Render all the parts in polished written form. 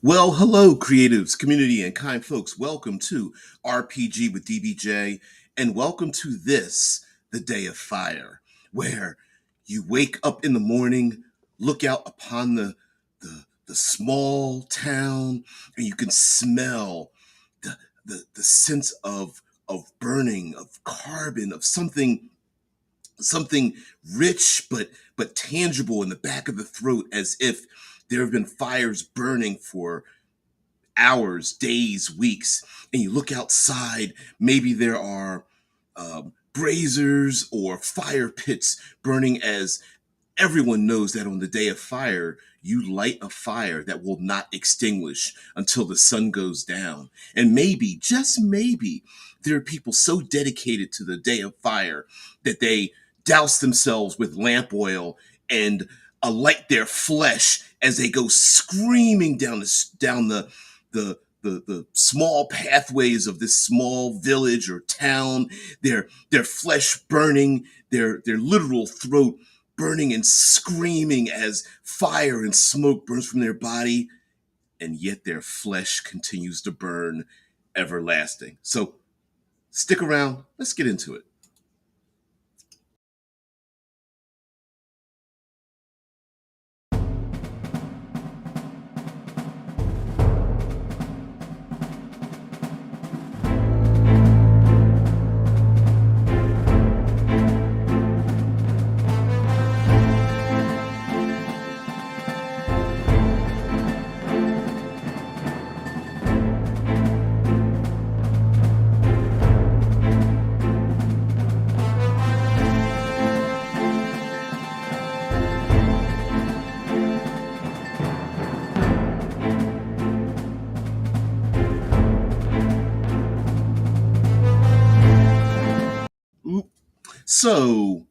Well, hello, creatives, community, and kind folks. Welcome to RPG with DBJ, and welcome to the Day of Fire, where you wake up in the morning, look out upon the small town, and you can smell the sense of burning, of carbon, of something rich but tangible in the back of the throat, as if there have been fires burning for hours, days, weeks, and you look outside. Maybe there are braziers or fire pits burning, as everyone knows that on the day of fire, you light a fire that will not extinguish until the sun goes down. And maybe, just maybe, there are people so dedicated to the day of fire that they douse themselves with lamp oil and alight their flesh as they go screaming down the small pathways of this small village or town, their flesh burning, their literal throat burning and screaming as fire and smoke burns from their body, and yet their flesh continues to burn everlasting. So stick around, let's get into it. So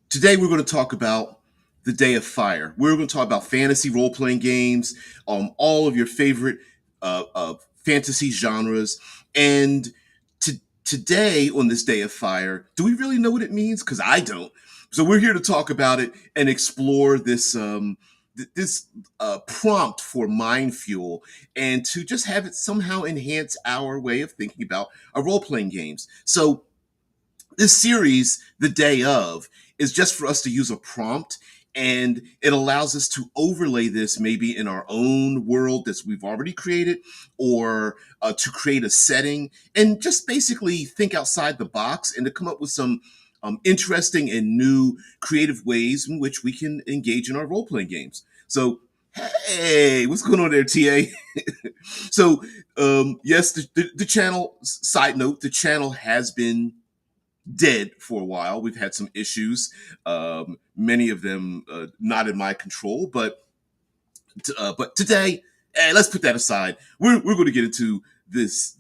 today we're going to talk about the Day of Fire. We're going to talk about fantasy role-playing games, all of your favorite fantasy genres. And today, on this Day of Fire, do we really know what it means? Because I don't. So we're here to talk about it and explore this prompt for mind fuel, and to just have it somehow enhance our way of thinking about our role-playing games. So this series, The Day of, is just for us to use a prompt, and it allows us to overlay this maybe in our own world that we've already created, or to create a setting and just basically think outside the box and to come up with some interesting and new creative ways in which we can engage in our role-playing games. So hey, what's going on there, TA? So yes, the channel, side note, the channel has been dead for a while. We've had some issues, many of them not in my control. But today, let's put that aside. We're going to get into this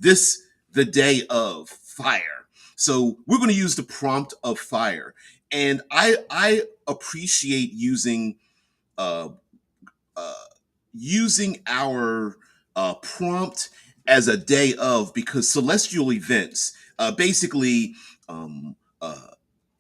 the Day of Fire. So we're going to use the prompt of fire, and I appreciate uh, uh, using our prompt as a day of, because celestial events, basically, um, uh,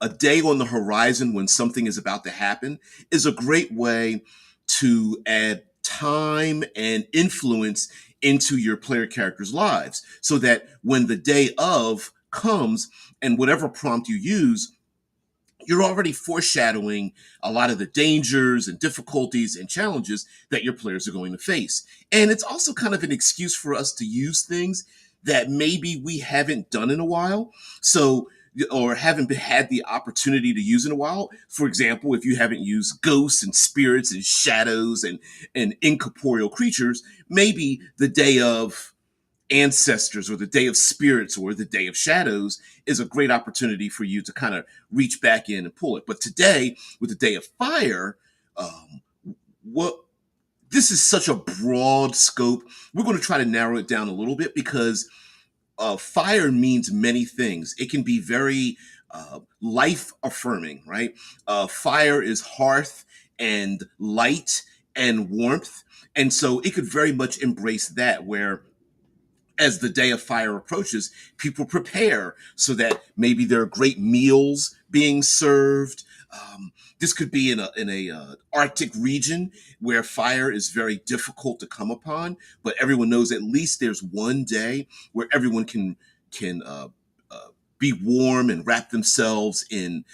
a day on the horizon when something is about to happen, is a great way to add time and influence into your player characters' lives, so that when the day of comes and whatever prompt you use, you're already foreshadowing a lot of the dangers and difficulties and challenges that your players are going to face. And it's also kind of an excuse for us to use things that maybe we haven't done in a while. So, or haven't had the opportunity to use in a while. For example, if you haven't used ghosts and spirits and shadows and incorporeal creatures, maybe the day of ancestors or the day of spirits or the day of shadows is a great opportunity for you to kind of reach back in and pull it. But today, with the day of fire, um, what this is such a broad scope. We're going to try to narrow it down a little bit, because fire means many things. It can be very life affirming, right? Fire is hearth and light and warmth. And so it could very much embrace that, where as the day of fire approaches, people prepare so that maybe there are great meals being served. This could be in a Arctic region where fire is very difficult to come upon, but everyone knows at least there's one day where everyone can uh, be warm and wrap themselves in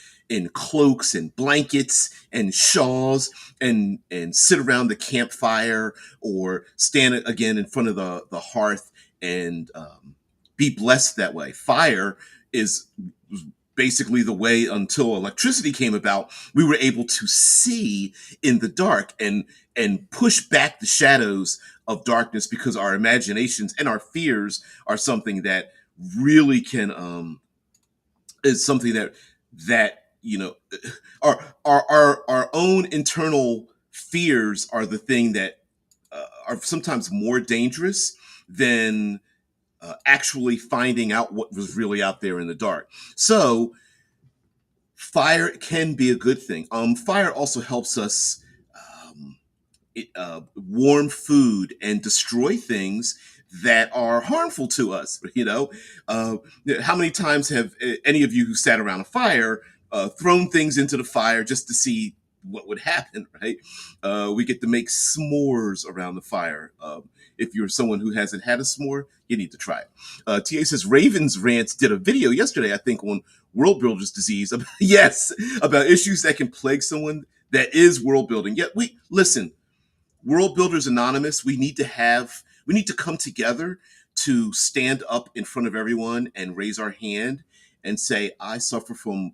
cloaks and blankets and shawls and sit around the campfire or stand again in front of the hearth and be blessed that way. Fire is basically the way until electricity came about, we were able to see in the dark and push back the shadows of darkness because our imaginations and our fears are something that really can is something that our own internal fears are the thing that are sometimes more dangerous than actually finding out what was really out there in the dark. So fire can be a good thing. Fire also helps us um, warm food and destroy things that are harmful to us. Uh, how many times have any of you who sat around a fire thrown things into the fire just to see what would happen? Right? We get to make s'mores around the fire. If you're someone who hasn't had a s'more, you need to try it. TA says Ravens Rants did a video yesterday, I think, on world builders disease. Yes, about issues that can plague someone that is world building. Yet we listen. World Builders Anonymous, we need to come together to stand up in front of everyone and raise our hand and say, I suffer from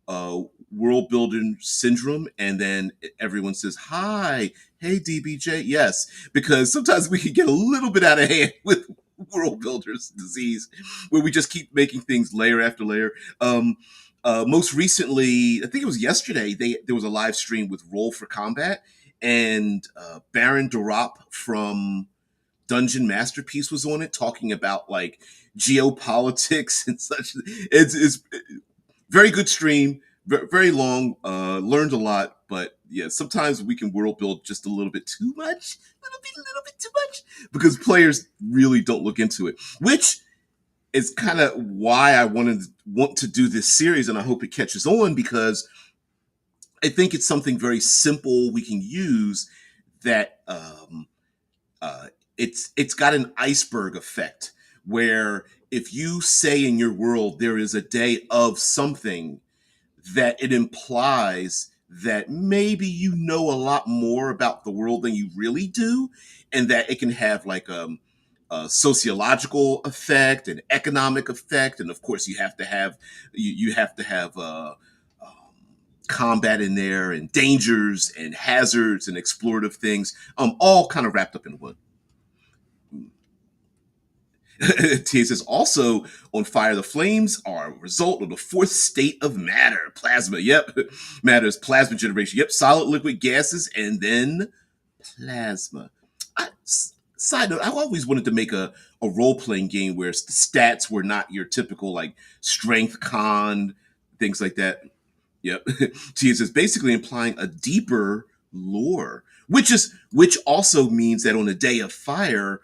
world building syndrome. And then everyone says, hi, hey, DBJ. Yes, because sometimes we can get a little bit out of hand with world builders disease where we just keep making things layer after layer. Most recently, I think it was yesterday, there was a live stream with Roll for Combat, and Baron Dorop from Dungeon Masterpiece was on it, talking about like geopolitics and such. It's very good stream, very long. Learned a lot, but yeah, sometimes we can world build just a little bit too much, a little bit too much, because players really don't look into it, which is kind of why I want to do this series, and I hope it catches on because I think it's something very simple we can use that uh, it's got an iceberg effect where if you say in your world there is a day of something, that it implies that maybe you know a lot more about the world than you really do, and that it can have like a sociological effect, an economic effect, and of course you have to have combat in there and dangers and hazards and explorative things, all kind of wrapped up in one. T says also on fire, the flames are a result of the fourth state of matter, plasma. Yep, matter is plasma generation. Yep, solid, liquid, gases, and then plasma. Side note: I always wanted to make a role playing game where the stats were not your typical like strength, con, things like that. Yep, T says basically implying a deeper lore, which also means that on a day of fire,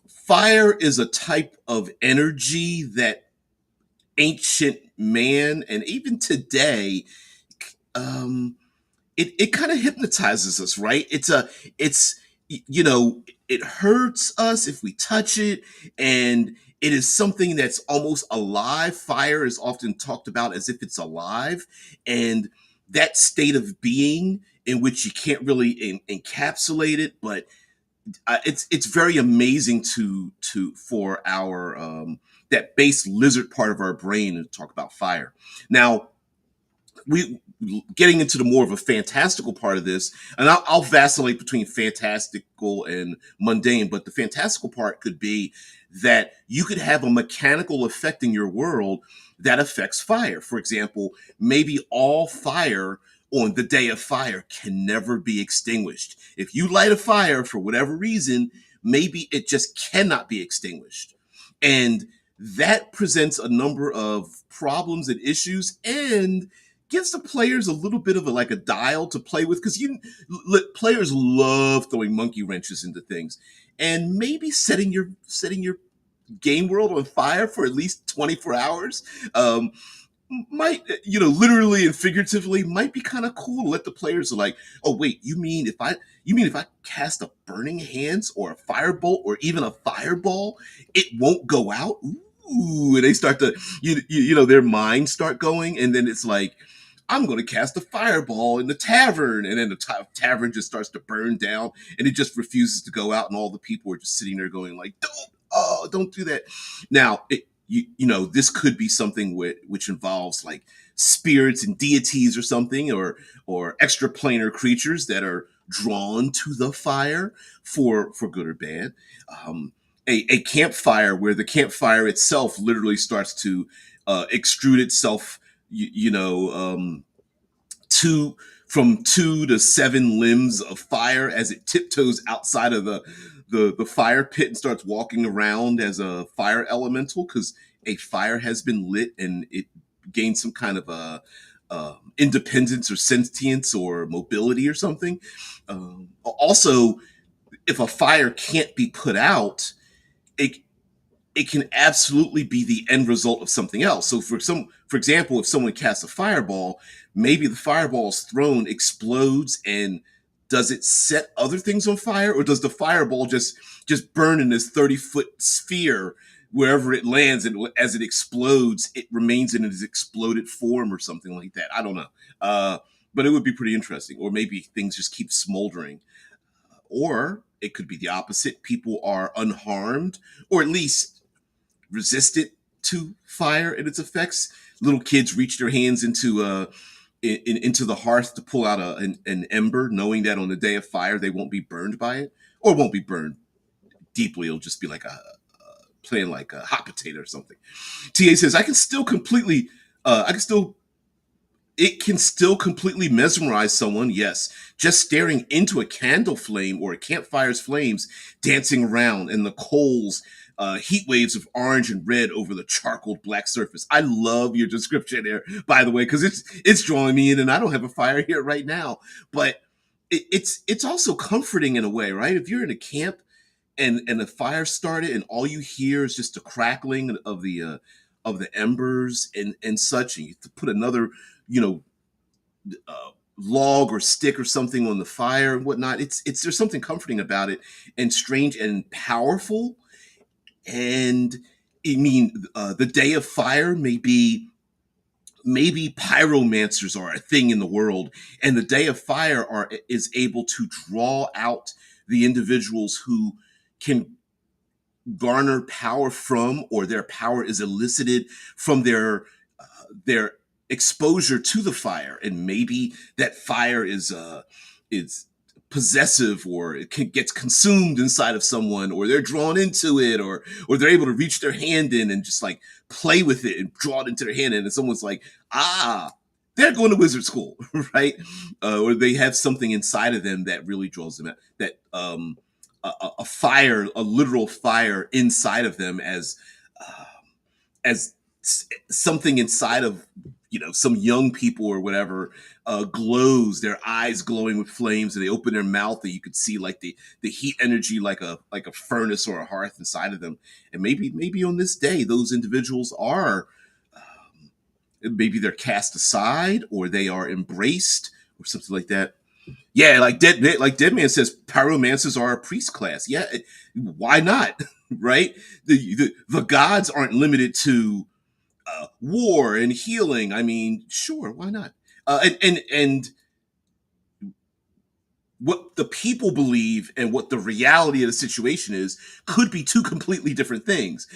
fire is a type of energy that ancient man and even today, um, it kind of hypnotizes us, right? It's you know it hurts us if we touch it, and it is something that's almost alive. Fire is often talked about as if it's alive, and that state of being in which you can't really encapsulate it, but it's very amazing to for our that base lizard part of our brain to talk about fire. Now we getting into the more of a fantastical part of this, and I'll vacillate between fantastical and mundane, but the fantastical part could be that you could have a mechanical effect in your world that affects fire. For example, maybe all fire on the day of fire can never be extinguished. If you light a fire for whatever reason, maybe it just cannot be extinguished. And that presents a number of problems and issues and gives the players a little bit of a dial to play with, because players love throwing monkey wrenches into things, and maybe setting your game world on fire for at least 24 hours um, might, literally and figuratively, might be kind of cool to let the players like, oh wait, you mean if I cast a burning hands or a firebolt or even a fireball, it won't go out? Ooh, and they start to, their minds start going, and then it's like, I'm going to cast a fireball in the tavern, and then the tavern just starts to burn down, and it just refuses to go out, and all the people are just sitting there going like, don't do that. Now, this could be something which involves like spirits and deities or something, or extraplanar creatures that are drawn to the fire for good or bad. Um, a campfire where the campfire itself literally starts to extrude itself, two from 2 to 7 limbs of fire as it tiptoes outside of the fire pit and starts walking around as a fire elemental, because a fire has been lit and it gains some kind of a independence or sentience or mobility or something. Also, if a fire can't be put out, it it can absolutely be the end result of something else. So for example, if someone casts a fireball, maybe the fireball's thrown explodes, and does it set other things on fire, or does the fireball just burn in this 30-foot sphere wherever it lands, and as it explodes, it remains in its exploded form or something like that? I don't know. But it would be pretty interesting. Or maybe things just keep smoldering. Or it could be the opposite. People are unharmed, or at least resistant to fire and its effects. Little kids reach their hands into the hearth to pull out an ember, knowing that on the day of fire they won't be burned by it, or won't be burned deeply. It'll just be like a playing like a hot potato or something. TA says, I can still it can still completely mesmerize someone, yes. Just staring into a candle flame or a campfire's flames dancing around, and the coals, heat waves of orange and red over the charcoal black surface. I love your description there, by the way, because it's drawing me in, and I don't have a fire here right now. But it's also comforting in a way, right? If you're in a camp and the fire started, and all you hear is just the crackling of the embers and such, and you put another, you know, log or stick or something on the fire and whatnot. It's there's something comforting about it, and strange and powerful. And I mean, the day of fire maybe pyromancers are a thing in the world, and the day of fire is able to draw out the individuals who can garner power from, or their power is elicited from their exposure to the fire. And maybe that fire is possessive, or gets consumed inside of someone, or they're drawn into it, or they're able to reach their hand in and just like play with it and draw it into their hand, and someone's like, they're going to wizard school, right? Or they have something inside of them that really draws them out, that a fire, a literal fire inside of them, uh, as something inside of, some young people or whatever, glows, their eyes glowing with flames, and they open their mouth, and you could see like the heat energy, like a furnace or a hearth inside of them. And maybe on this day those individuals are, maybe they're cast aside, or they are embraced, or something like that. Yeah, like Deadman says, pyromancers are a priest class. Yeah, why not? Right? The gods aren't limited to war and healing. I mean, sure, why not? And what the people believe and what the reality of the situation is could be two completely different things.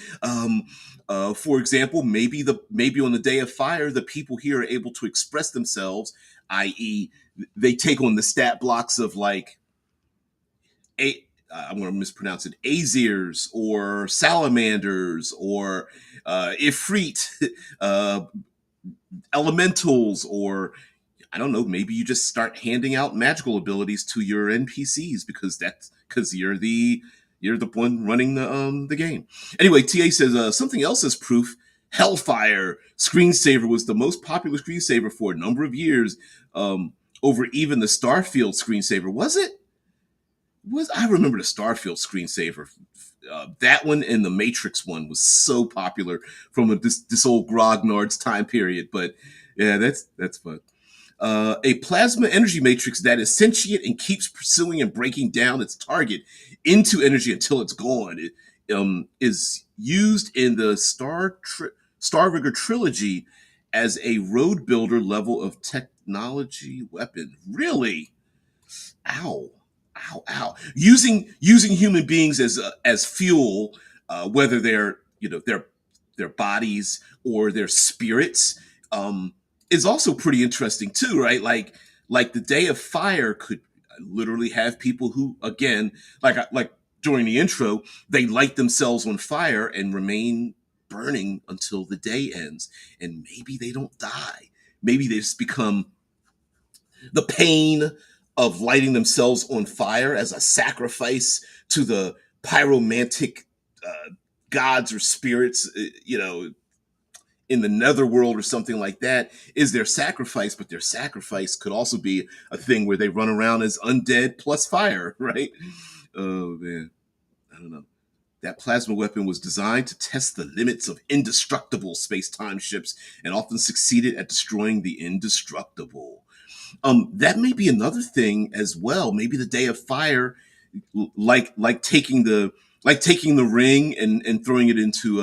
For example, maybe on the day of fire, the people here are able to express themselves, i.e., they take on the stat blocks of like I'm going to mispronounce it, Azirs or salamanders or Ifrit, uh, elementals, or I don't know, maybe you just start handing out magical abilities to your NPCs, because you're the one running the game. Anyway, TA says, something else as proof Hellfire screensaver was the most popular screensaver for a number of years, over even the Starfield screensaver. Was it? Was I remember the Starfield screensaver? That one and the Matrix one was so popular from this old Grognard's time period. But yeah, that's fun. A plasma energy matrix that is sentient and keeps pursuing and breaking down its target into energy until it's gone. It is used in the Star Rigger trilogy as a road builder level of technology weapon. Really? Ow. Ow, ow. Using human beings as fuel, whether they're their bodies or their spirits, is also pretty interesting too, right? Like the Day of Fire could literally have people who, again, like during the intro, they light themselves on fire and remain burning until the day ends, and maybe they don't die. Maybe they just become the pain of lighting themselves on fire as a sacrifice to the pyromantic gods or spirits, in the netherworld or something like that, is their sacrifice. But their sacrifice could also be a thing where they run around as undead plus fire, right? Oh man, I don't know. That plasma weapon was designed to test the limits of indestructible space-time ships and often succeeded at destroying the indestructible. That may be another thing as well. Maybe the Day of Fire, like taking the ring and throwing it into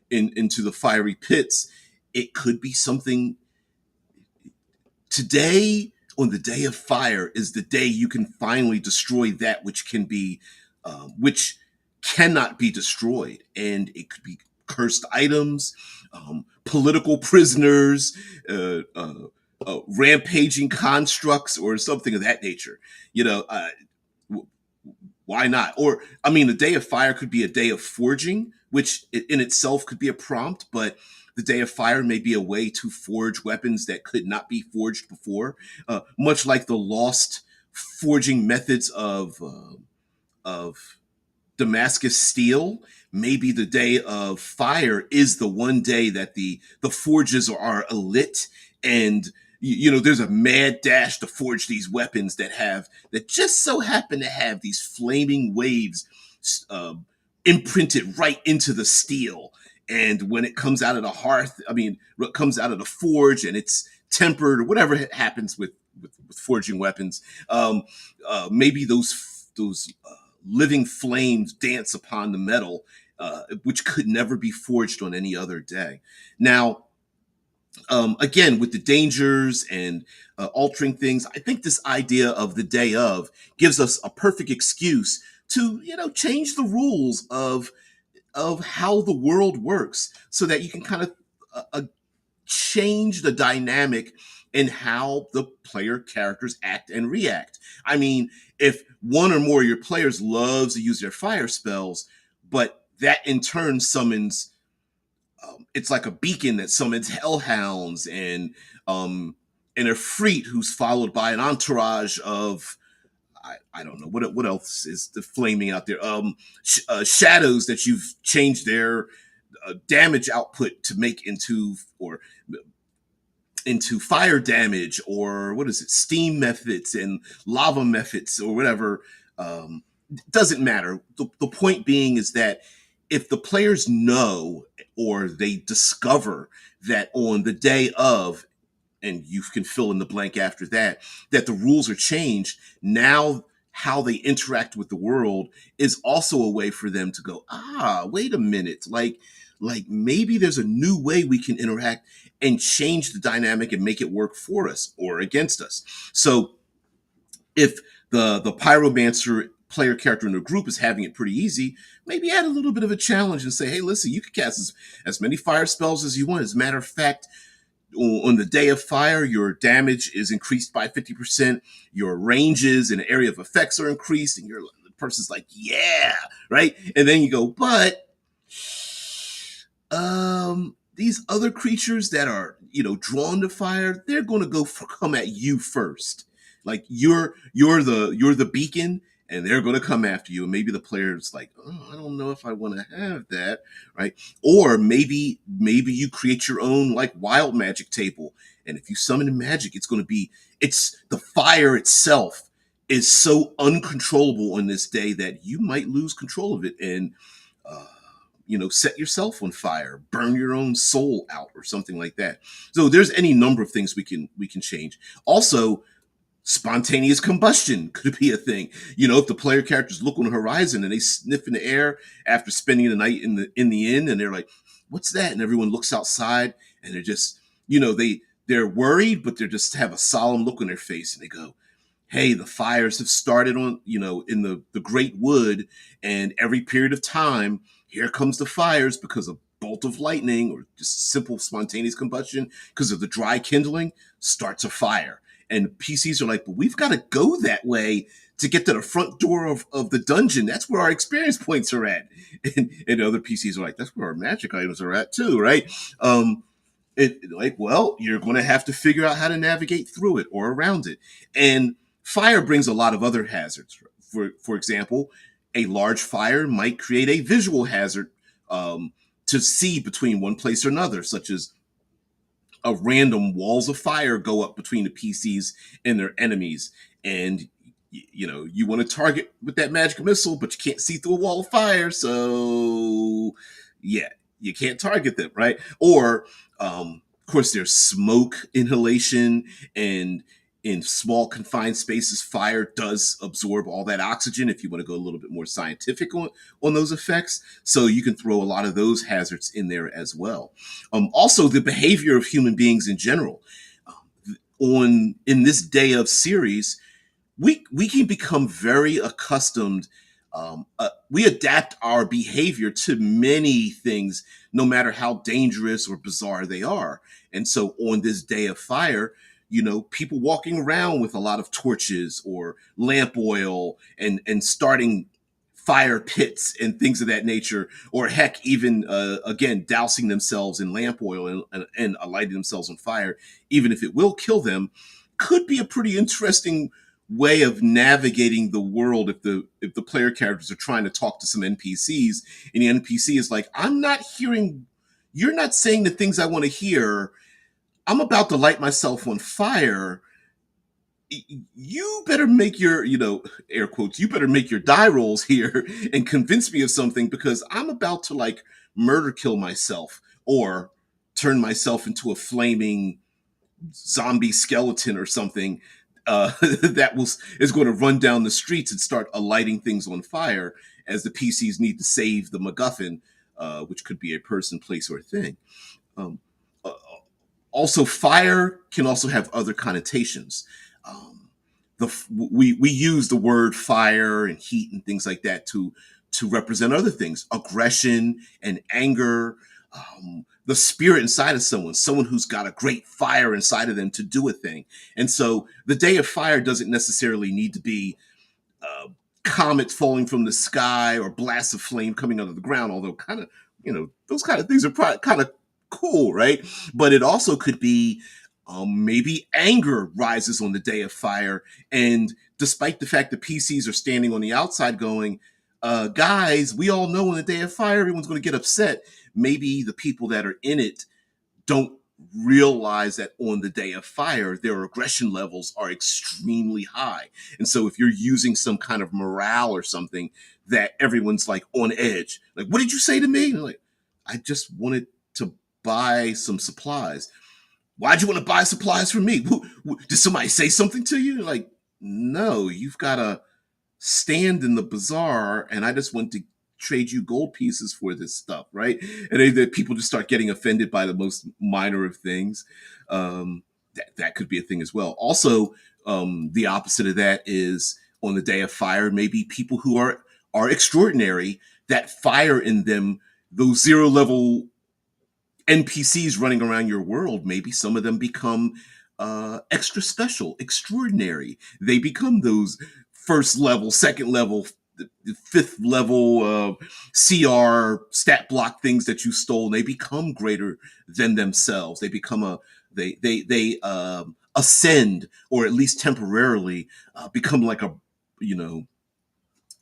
the fiery pits. It could be something. Today, on the Day of Fire, is the day you can finally destroy that which cannot be destroyed, and it could be cursed items, political prisoners, rampaging constructs, or something of that nature. You know, why not? Or, I mean, the Day of Fire could be a day of forging, which in itself could be a prompt, but the Day of Fire may be a way to forge weapons that could not be forged before, much like the lost forging methods of Damascus steel. Maybe the Day of Fire is the one day that the forges are lit, and there's a mad dash to forge these weapons that just so happen to have these flaming waves uh, imprinted right into the steel. And when it comes out of the hearth, I mean, it comes out of the forge and it's tempered, or whatever happens with forging weapons. Maybe those living flames dance upon the metal, which could never be forged on any other day. Now, again, with the dangers and altering things, I think this idea of the day of gives us a perfect excuse to change the rules of how the world works, so that you can kind of change the dynamic in how the player characters act and react. I mean, if one or more of your players loves to use their fire spells, but that in turn summons, it's like a beacon that summons hellhounds and a freet who's followed by an entourage of, I don't know what else is the flaming out there. Shadows that you've changed their damage output to make into fire damage, or what is it, steam methods and lava methods or whatever. Doesn't matter. The point being is that if the players know, or they discover that on the day of, and you can fill in the blank after that, that the rules are changed, now how they interact with the world is also a way for them to go, wait a minute, like maybe there's a new way we can interact and change the dynamic and make it work for us or against us. So if the pyromancer player character in the group is having it pretty easy, maybe add a little bit of a challenge and say, hey, listen, you can cast as many fire spells as you want. As a matter of fact, on the Day of Fire, your damage is increased by 50%, your ranges and area of effects are increased, and the person's like, yeah, right? And then you go, but these other creatures that are, drawn to fire, they're going to come at you first. Like you're the beacon, and they're going to come after you. And maybe the player's like, oh, I don't know if I want to have that, right? Or maybe you create your own like wild magic table, and if you summon in magic, it's the fire itself is so uncontrollable on this day that you might lose control of it and uh, set yourself on fire, burn your own soul out, or something like that. So there's any number of things we can change. Also, spontaneous combustion could be a thing. If the player characters look on the horizon and they sniff in the air after spending the night in the inn, and they're like, "What's that?" And everyone looks outside, and they're just, they're worried, but they just have a solemn look on their face, and they go, hey, the fires have started on, in the great wood, and every period of time, here comes the fires because of bolt of lightning or just simple spontaneous combustion because of the dry kindling starts a fire. And PCs are like, but we've got to go that way to get to the front door of the dungeon. That's where our experience points are at. And other PCs are like, that's where our magic items are at too, right? Well, you're going to have to figure out how to navigate through it or around it. And fire brings a lot of other hazards. For example, a large fire might create a visual hazard to see between one place or another, such as a random walls of fire go up between the PCs and their enemies. And you want to target with that magic missile, but you can't see through a wall of fire, so yeah, you can't target them, right? Or of course, there's smoke inhalation, and in small confined spaces, fire does absorb all that oxygen. If you want to go a little bit more scientific on those effects, so you can throw a lot of those hazards in there as well. Also, the behavior of human beings in general. In this day of series, we can become very accustomed. We adapt our behavior to many things, no matter how dangerous or bizarre they are. And so, on this day of fire, people walking around with a lot of torches or lamp oil and starting fire pits and things of that nature, or heck, even again, dousing themselves in lamp oil and lighting themselves on fire, even if it will kill them, could be a pretty interesting way of navigating the world if the player characters are trying to talk to some NPCs, and the NPC is like, I'm not hearing, you're not saying the things I want to hear. I'm about to light myself on fire. You better make your, air quotes, you better make your die rolls here and convince me of something, because I'm about to like murder kill myself or turn myself into a flaming zombie skeleton or something is going to run down the streets and start lighting things on fire as the PCs need to save the MacGuffin, which could be a person, place, or thing. Um, uh, Also, fire can also have other connotations. Um, we use the word fire and heat and things like that to represent other things, aggression and anger, the spirit inside of someone who's got a great fire inside of them to do a thing. And so the day of fire doesn't necessarily need to be uh, comets falling from the sky or blasts of flame coming out of the ground, although kind of, those kind of things are probably kind of cool, right? But it also could be maybe anger rises on the day of fire. And despite the fact that PCs are standing on the outside going, guys, we all know on the day of fire, everyone's going to get upset. Maybe the people that are in it don't realize that on the day of fire, their aggression levels are extremely high. And so if you're using some kind of morale or something, that everyone's like on edge, like, what did you say to me? And like, I just wanted to buy some supplies. Why'd you want to buy supplies from me? Did somebody say something to you? Like, no, you've got to stand in the bazaar, and I just went to trade you gold pieces for this stuff, right? And people just start getting offended by the most minor of things. That could be a thing as well. Also, the opposite of that is on the day of fire, maybe people who are extraordinary, that fire in them, those zero level NPCs running around your world, maybe some of them become extra special, extraordinary. They become those first level, second level, fifth level CR stat block things that you stole. They become greater than themselves. They become ascend, or at least temporarily become like a, you know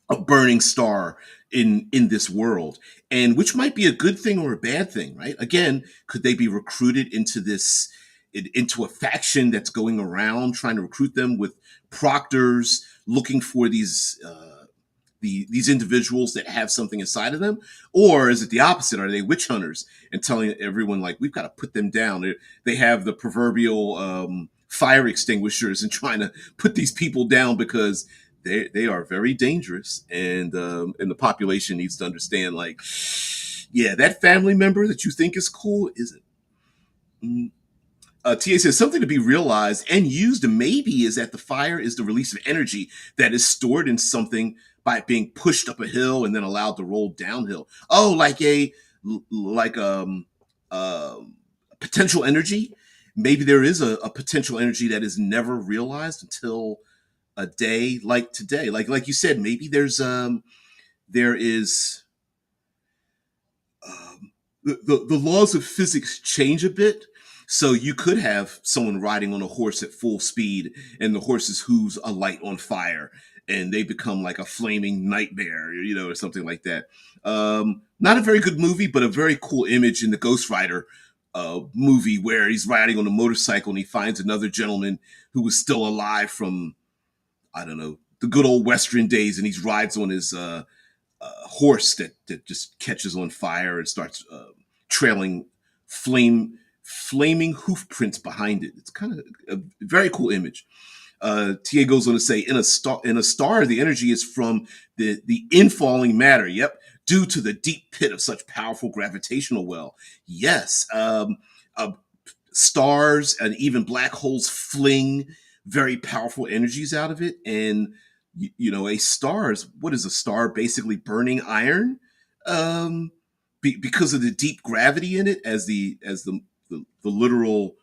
a burning star in this world, and which might be a good thing or a bad thing, right? Again, could they be recruited into into a faction that's going around trying to recruit them with proctors looking for these individuals that have something inside of them? Or is it the opposite? Are they witch hunters and telling everyone, like, we've got to put them down? They have the proverbial fire extinguishers and trying to put these people down because they are very dangerous, and the population needs to understand, like, yeah, that family member that you think is cool isn't. Mm. TA says something to be realized and used maybe is that the fire is the release of energy that is stored in something by being pushed up a hill and then allowed to roll downhill. Oh, like like potential energy. Maybe there is a potential energy that is never realized until a day like today. Like you said, maybe there is the laws of physics change a bit. So you could have someone riding on a horse at full speed, and the horse's hooves alight on fire, and they become like a flaming nightmare, or something like that. Not a very good movie, but a very cool image in the Ghost Rider movie where he's riding on a motorcycle and he finds another gentleman who was still alive from, I don't know, the good old Western days, and he rides on his horse that just catches on fire and starts trailing flaming hoof prints behind it. It's kind of a very cool image. TA goes on to say, in a star, the energy is from the infalling matter. Yep, due to the deep pit of such powerful gravitational well. Yes, uh, stars and even black holes fling very powerful energies out of it, and a star is, what is a star? Basically burning iron, um, because of the deep gravity in it, as the literal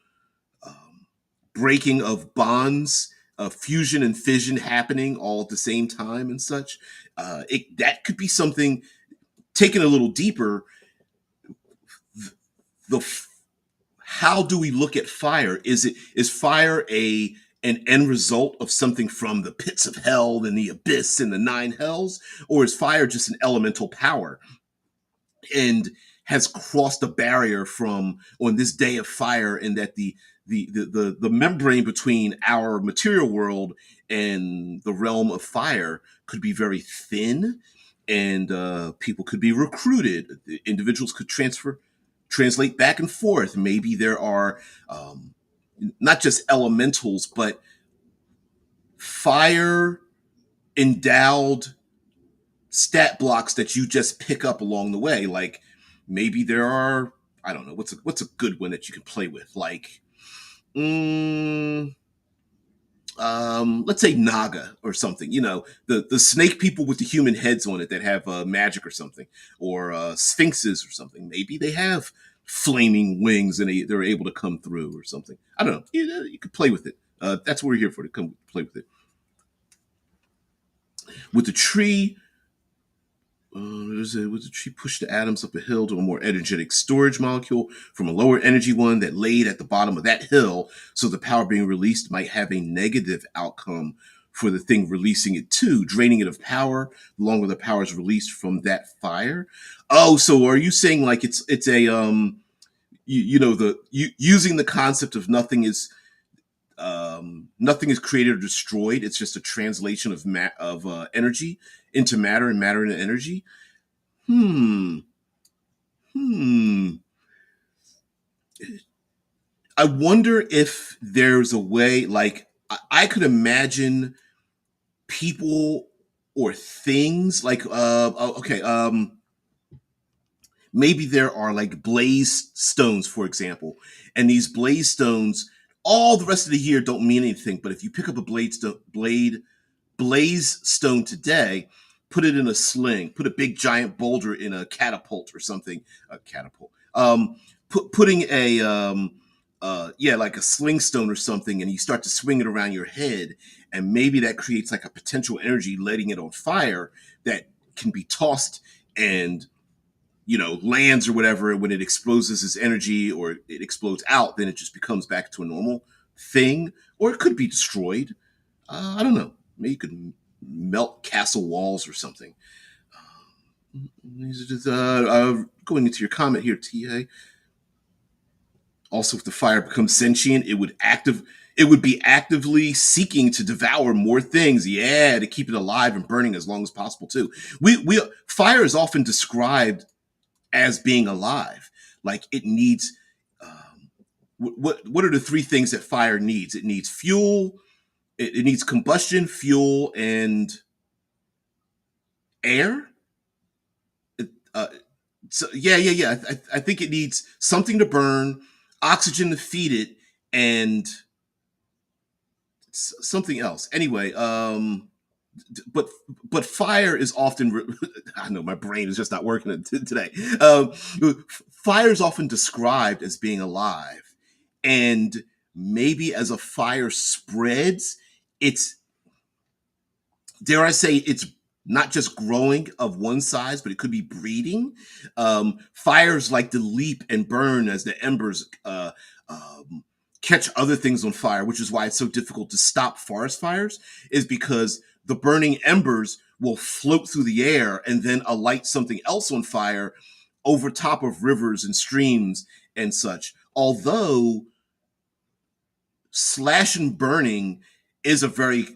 um, breaking of bonds, fusion and fission happening all at the same time and such. That could be something taken a little deeper. The How do we look at fire? Is fire a an end result of something from the pits of hell and the abyss and the nine hells, or is fire just an elemental power and has crossed a barrier from on this day of fire, and that the membrane between our material world and the realm of fire could be very thin, and people could be recruited, individuals could translate back and forth. Maybe there are not just elementals, but fire endowed stat blocks that you just pick up along the way. Like, maybe there are, I don't know, what's a good one that you can play with? Like, mm, let's say Naga or something. The snake people with the human heads on it that have magic or something, or sphinxes or something. Maybe they have flaming wings and they're able to come through or something. I don't know. You could play with it. That's what we're here for, to come play with it. With the tree, with the tree pushed the atoms up a hill to a more energetic storage molecule from a lower energy one that laid at the bottom of that hill, so the power being released might have a negative outcome for the thing releasing it too, draining it of power. The longer the power is released from that fire. Oh, so are you saying like it's a using the concept of nothing is created or destroyed. It's just a translation of energy into matter, and matter into energy. Hmm. Hmm. I wonder if there's a way, like, I could imagine people or things like, okay, maybe there are like blaze stones, for example, and these blaze stones, all the rest of the year don't mean anything. But if you pick up a blaze stone today, put it in a sling, put a big giant boulder in a catapult or something, a catapult, putting a yeah, like a sling stone or something, and you start to swing it around your head, and maybe that creates like a potential energy, letting it on fire that can be tossed and lands or whatever. And when it explodes as energy, or it explodes out, then it just becomes back to a normal thing, or it could be destroyed. I don't know. melt castle walls or something. Going into your comment here, TA. Also, if the fire becomes sentient, it would be actively seeking to devour more things. Yeah, to keep it alive and burning as long as possible too. We fire is often described as being alive, like it needs. What are the three things that fire needs? It needs fuel. It needs combustion, fuel, and air. It, so yeah. I think it needs something to burn, oxygen to feed it, and something else. Anyway, but fire is often. I know my brain is just not working today. Fire is often described as being alive, and maybe as a fire spreads, it's, dare I say, it's not just growing of one size, but it could be breeding. Fires like to leap and burn as the embers catch other things on fire, which is why it's so difficult to stop forest fires, is because the burning embers will float through the air and then alight something else on fire over top of rivers and streams and such. Although slash and burning is a very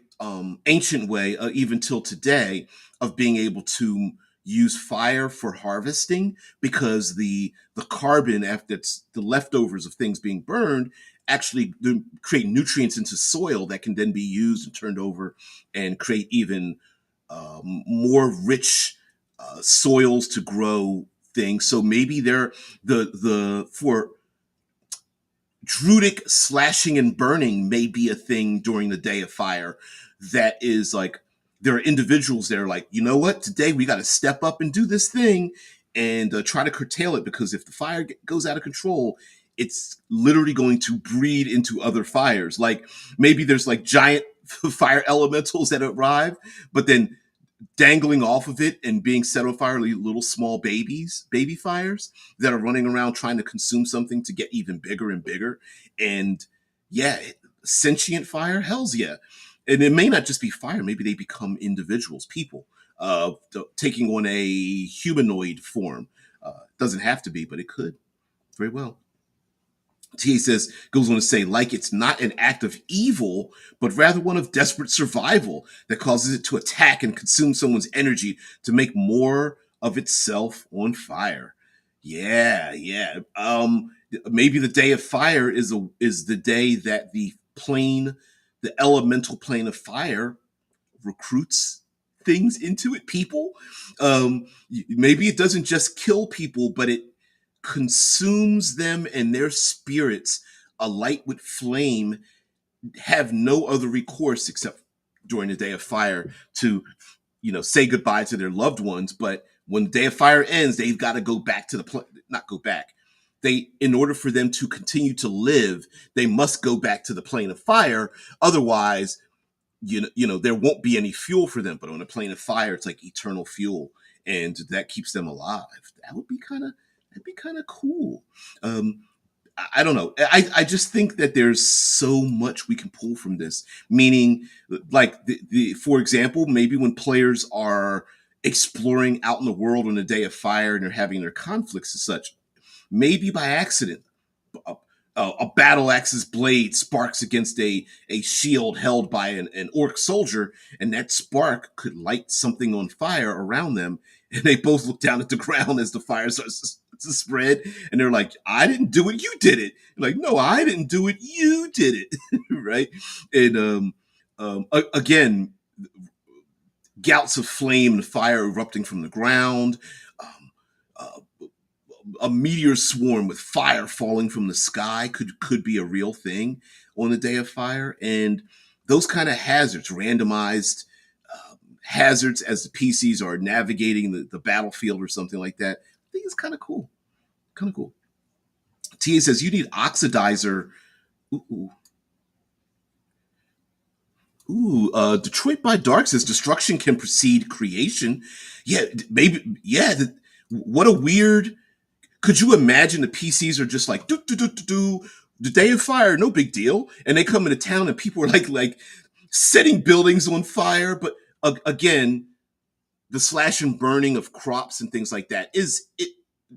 ancient way, even till today, of being able to use fire for harvesting, because the carbon, after it's the leftovers of things being burned, actually create nutrients into soil that can then be used and turned over and create even more rich soils to grow things. So maybe they're the for Druidic slashing and burning may be a thing during the Day of Fire. That is like, there are individuals that are like, you know what, today we got to step up and do this thing and try to curtail it, because if the fire goes out of control, it's literally going to breed into other fires. Like maybe there's like giant fire elementals that arrive, but then dangling off of it and being set on fire, little small baby fires that are running around trying to consume something to get even bigger and bigger. And yeah, sentient fire, hells yeah. And it may not just be fire, maybe they become individuals, people, taking on a humanoid form. Doesn't have to be, but it could very well. He says, goes on to say, like it's not an act of evil, but rather one of desperate survival that causes it to attack and consume someone's energy to make more of itself on fire. Yeah. Maybe the Day of Fire is the day that the elemental plane of fire recruits things into it. People, maybe it doesn't just kill people, but it consumes them and their spirits alight with flame, have no other recourse except during the Day of Fire to, say goodbye to their loved ones. But when the Day of Fire ends, they've got to go back to not go back. In order for them to continue to live, they must go back to the plane of fire. Otherwise, there won't be any fuel for them. But on a plane of fire, it's like eternal fuel, and that keeps them alive. That'd be kind of cool. I don't know. I just think that there's so much we can pull from this. Meaning, like for example, maybe when players are exploring out in the world on the Day of Fire and they're having their conflicts and such, maybe by accident, a battle axe's blade sparks against a shield held by an orc soldier, and that spark could light something on fire around them. And they both look down at the ground as the fire starts to spread, and they're like, "I didn't do it, you did it." Like, no, I didn't do it, you did it, right? And again, gouts of flame and fire erupting from the ground. Um, uh, a meteor swarm with fire falling from the sky could be a real thing on the Day of Fire. And those kind of hazards, randomized hazards as the PCs are navigating the battlefield or something like that, I think it's kind of cool. Kind of cool. TA says you need oxidizer. Detroit by Dark says destruction can precede creation. Yeah, maybe. Yeah, what a weird. Could you imagine the PCs are just like the Day of Fire, no big deal, and they come into town and people are like setting buildings on fire. But again, the slash and burning of crops and things like that is it.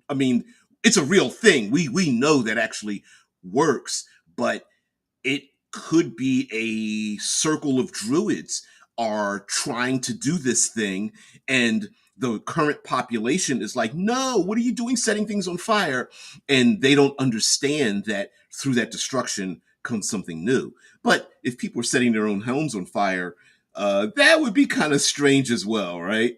I mean, it's a real thing. We know that actually works, but it could be a circle of druids are trying to do this thing, and the current population is like, no, what are you doing setting things on fire? And they don't understand that through that destruction comes something new. But if people are setting their own homes on fire, that would be kind of strange as well, right?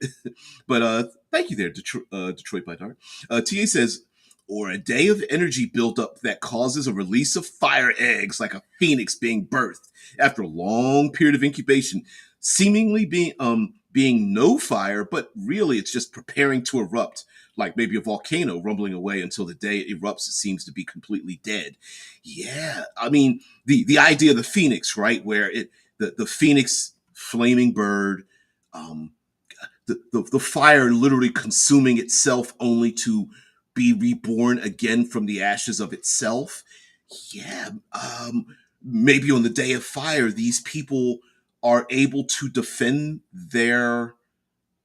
But thank you there, Detroit by Dark. TA says, or a day of energy built up that causes a release of fire eggs like a phoenix being birthed after a long period of incubation, seemingly being no fire, but really it's just preparing to erupt, like maybe a volcano rumbling away until the day it erupts. It seems to be completely dead. Yeah, I mean the idea of the phoenix, right, where the phoenix flaming bird, um, the fire literally consuming itself only to be reborn again from the ashes of itself. Yeah, maybe on the day of fire, these people are able to defend their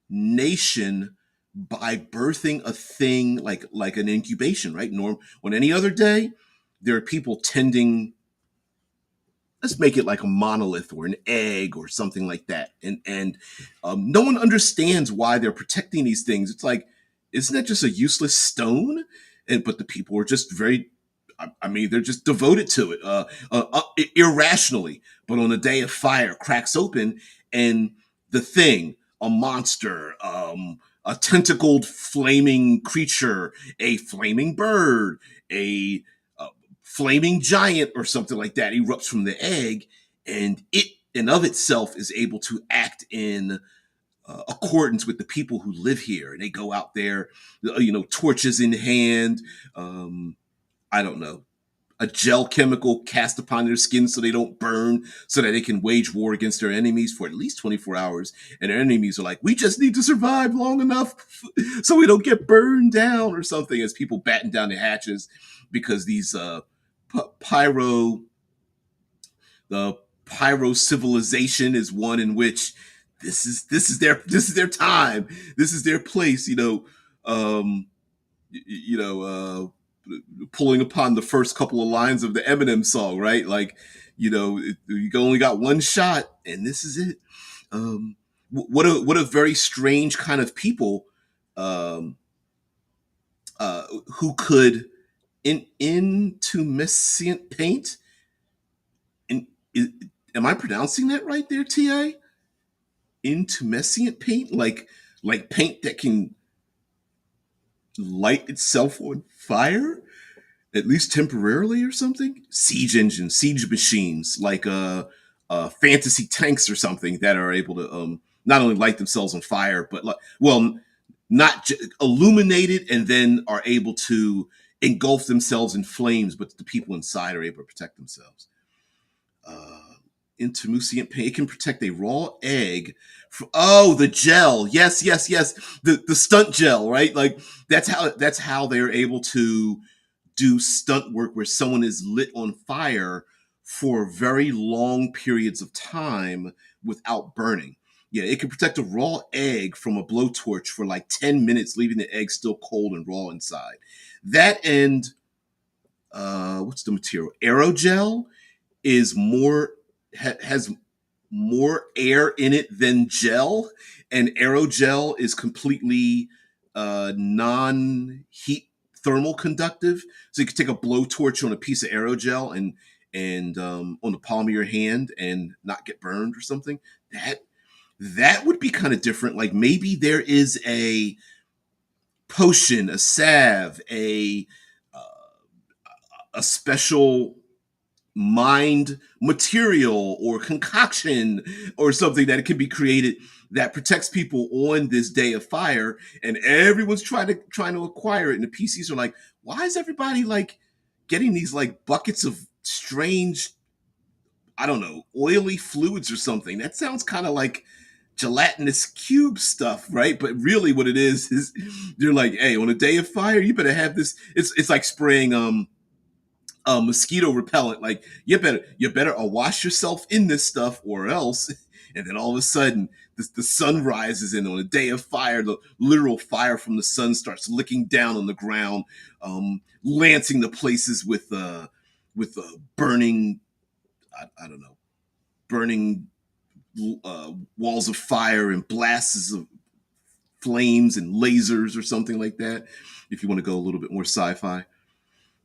nation by birthing a thing like an incubation, right? Norm, on any other day, there are people tending, let's make it like a monolith or an egg or something like that, and no one understands why they're protecting these things. It's like, isn't that just a useless stone? And but the people are just very, I mean, they're just devoted to it, irrationally. But on the day of fire, cracks open, and the thing, a monster, a tentacled flaming creature, a flaming bird, a flaming giant or something like that erupts from the egg, and it in of itself is able to act in accordance with the people who live here. And they go out there, torches in hand, I don't know, a gel chemical cast upon their skin so they don't burn, so that they can wage war against their enemies for at least 24 hours. And their enemies are like, we just need to survive long enough so we don't get burned down or something, as people batten down the hatches because these pyro the pyro civilization is one in which this is their time, this is their place, um you know pulling upon the first couple of lines of the Eminem song, right? Like, you only got one shot and this is it. What a very strange kind of people, um who could into Messiant paint. In, is, am I pronouncing that right there, Ta? Intumescent paint, like paint that can light itself on fire, at least temporarily or something. Siege engines, siege machines, like fantasy tanks or something that are able to not only light themselves on fire, but not illuminate it, and then are able to engulf themselves in flames, but the people inside are able to protect themselves. uh, Intermucient paint. It can protect a raw egg. The gel. Yes, yes, yes. The stunt gel, right? Like that's how they're able to do stunt work where someone is lit on fire for very long periods of time without burning. Yeah, it can protect a raw egg from a blowtorch for like 10 minutes, leaving the egg still cold and raw inside. That, and what's the material? Aerogel is has more air in it than gel, and aerogel is completely non-heat thermal conductive. So you could take a blowtorch on a piece of aerogel and on the palm of your hand and not get burned or something. That would be kind of different. Like maybe there is a potion, a salve, a special mind material or concoction or something that can be created that protects people on this day of fire, and everyone's trying to acquire it, and the PCs are like, why is everybody like getting these like buckets of strange, I don't know, oily fluids or something? That sounds kind of like gelatinous cube stuff, right? But really what it is they're like, hey, on a day of fire you better have this. It's like spraying mosquito repellent. Like, you better wash yourself in this stuff or else. And then all of a sudden the sun rises, and on a day of fire, the literal fire from the sun starts licking down on the ground, lancing the places with burning, I don't know, burning walls of fire and blasts of flames and lasers or something like that. If you want to go a little bit more sci-fi.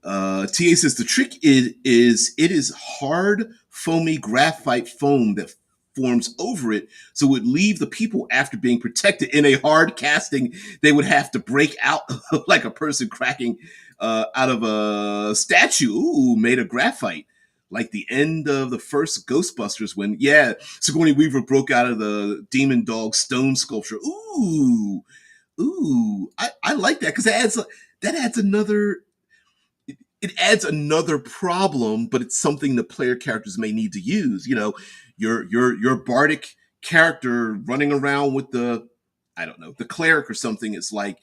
TA says the trick it is hard, foamy graphite foam that forms over it, so it would leave the people after being protected in a hard casting. They would have to break out like a person cracking out of a statue made of graphite. Like the end of the first Ghostbusters when, Sigourney Weaver broke out of the demon dog stone sculpture. I like that because that adds another it adds another problem, but it's something the player characters may need to use. You know, your bardic character running around with the cleric or something. It's like,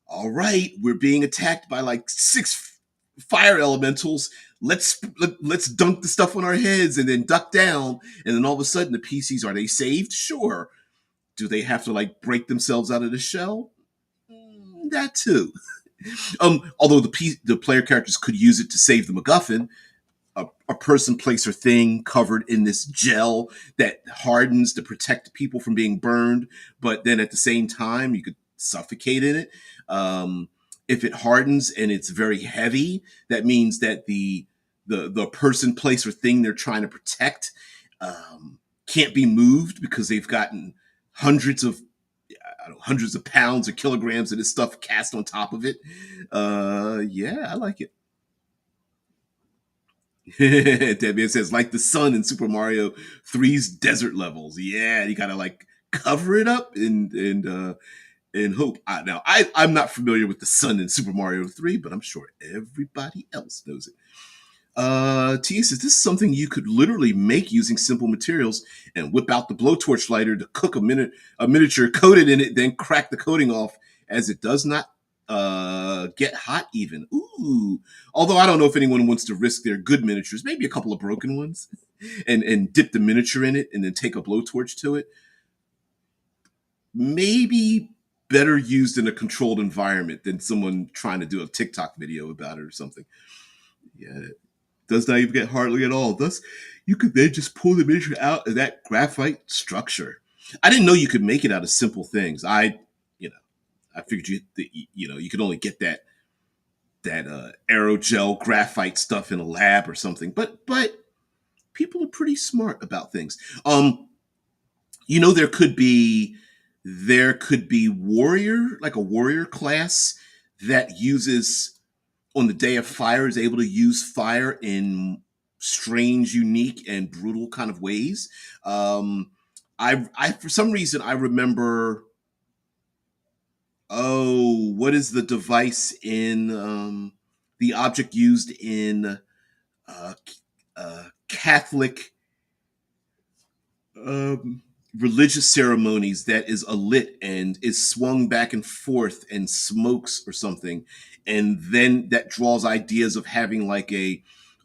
all right, we're being attacked by like 6 fire elementals. Let's dunk the stuff on our heads and then duck down. And then all of a sudden, the PCs, are they saved? Sure. Do they have to like break themselves out of the shell? That too. Although the player characters could use it to save the MacGuffin, a person, place, or thing covered in this gel that hardens to protect people from being burned, but then at the same time you could suffocate in it. If it hardens and it's very heavy, that means that the person, place, or thing they're trying to protect can't be moved because they've gotten hundreds of pounds or kilograms of this stuff cast on top of it. I like it. Deadman says, like the sun in Super Mario 3's desert levels. Yeah, you gotta like cover it up and hope. I'm not familiar with the sun in Super Mario 3, but I'm sure everybody else knows it. T says, this is something you could literally make using simple materials and whip out the blowtorch lighter to cook a miniature, coat it in it, then crack the coating off as it does not get hot even. Ooh. Although I don't know if anyone wants to risk their good miniatures, maybe a couple of broken ones, and dip the miniature in it and then take a blowtorch to it. Maybe better used in a controlled environment than someone trying to do a TikTok video about it or something. Yeah. Does not even get hardly at all. Thus, you could then just pull the miniature out of that graphite structure. I didn't know you could make it out of simple things. I figured you could only get that aerogel graphite stuff in a lab or something. But people are pretty smart about things. There could be like a warrior class that uses, on the day of fire, is able to use fire in strange, unique, and brutal kind of ways. I for some reason I remember. Oh, what is the device in the object used in uh, Catholic religious ceremonies that is a lit and is swung back and forth and smokes or something, and then that draws ideas of having like a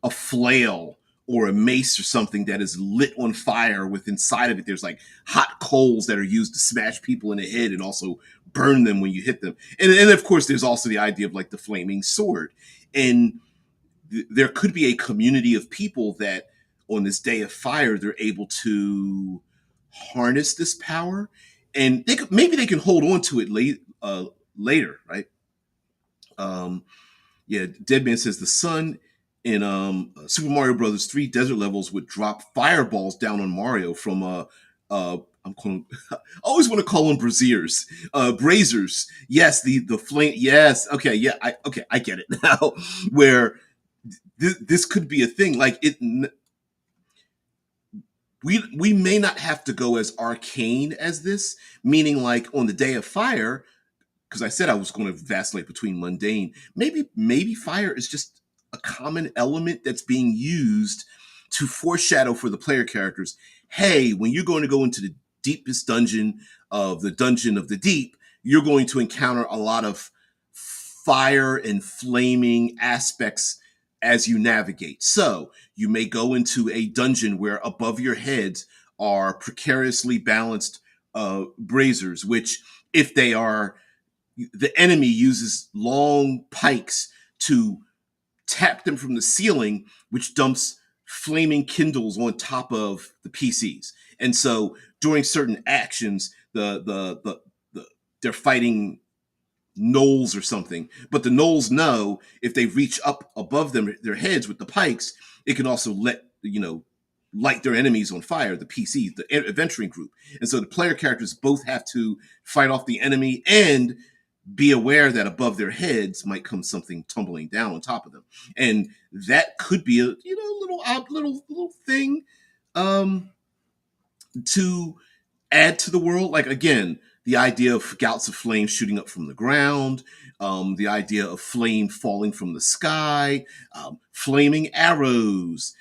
flail or a mace or something that is lit on fire, with inside of it there's like hot coals that are used to smash people in the head and also burn them when you hit them. And of course there's also the idea of like the flaming sword. And there could be a community of people that on this day of fire they're able to harness this power, and maybe they can hold on to it later, right? Deadman says the sun in Super Mario Brothers 3 desert levels would drop fireballs down on Mario from I'm calling I always want to call them braziers. Brazers. Yes, the flame. Yes. Okay, yeah, I get it now. Where this could be a thing. Like it we may not have to go as arcane as this, meaning like on the day of fire, because I said I was going to vacillate between mundane. Maybe fire is just a common element that's being used to foreshadow for the player characters. Hey, when you're going to go into the deepest dungeon of the deep, you're going to encounter a lot of fire and flaming aspects as you navigate. So you may go into a dungeon where above your heads are precariously balanced braziers, which if they are, the enemy uses long pikes to tap them from the ceiling, which dumps flaming kindles on top of the PCs. And so during certain actions, they're fighting gnolls or something, but the gnolls know if they reach up above them their heads with the pikes, it can also light their enemies on fire, the PCs, the adventuring group. And so the player characters both have to fight off the enemy and be aware that above their heads might come something tumbling down on top of them. And that could be a little thing um to add to the world. Like, again, the idea of gouts of flame shooting up from the ground, the idea of flame falling from the sky, flaming arrows,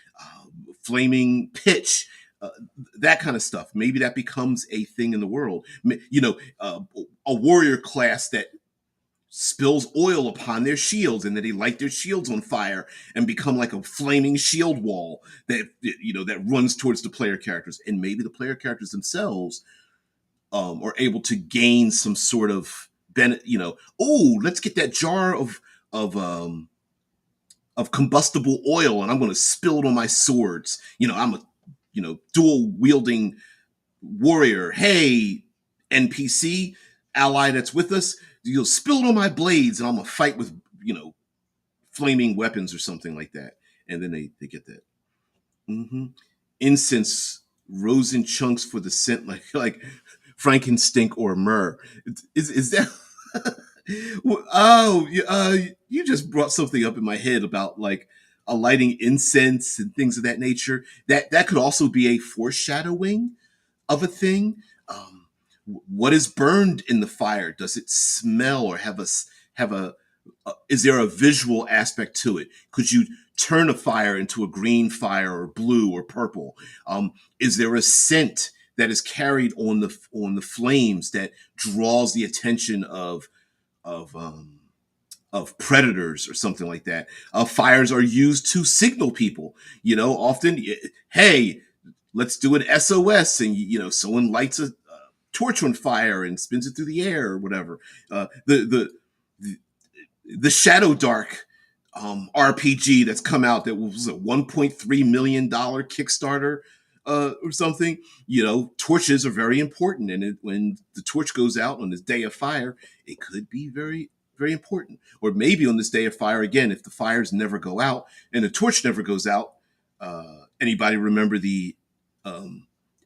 flaming pitch, uh, that kind of stuff. Maybe that becomes a thing in the world. A warrior class that spills oil upon their shields and then they light their shields on fire and become like a flaming shield wall that runs towards the player characters. And maybe the player characters themselves are able to gain some sort of benefit. Oh, let's get that jar of um of combustible oil and I'm going to spill it on my swords. I'm a dual wielding warrior. Hey, NPC ally that's with us, you'll spill it on my blades and I'm gonna fight with flaming weapons or something like that. And then they get that. Incense rose in chunks for the scent, like frankinstink or myrrh. Is that oh, you just brought something up in my head about like a lighting incense and things of that nature. That could also be a foreshadowing of a thing. What is burned in the fire? Does it smell or have a is there a visual aspect to it? Could you turn a fire into a green fire or blue or purple? Is there a scent that is carried on the flames that draws the attention of predators or something like that? Fires are used to signal people. Often, hey, let's do an SOS, and someone lights a torch on fire and spins it through the air or whatever. The Shadow Dark RPG that's come out, that was a $1.3 million Kickstarter or something. Torches are very important, and when the torch goes out on this day of fire, it could be very, very important. Or maybe on this day of fire, again, if the fires never go out and the torch never goes out, anybody remember the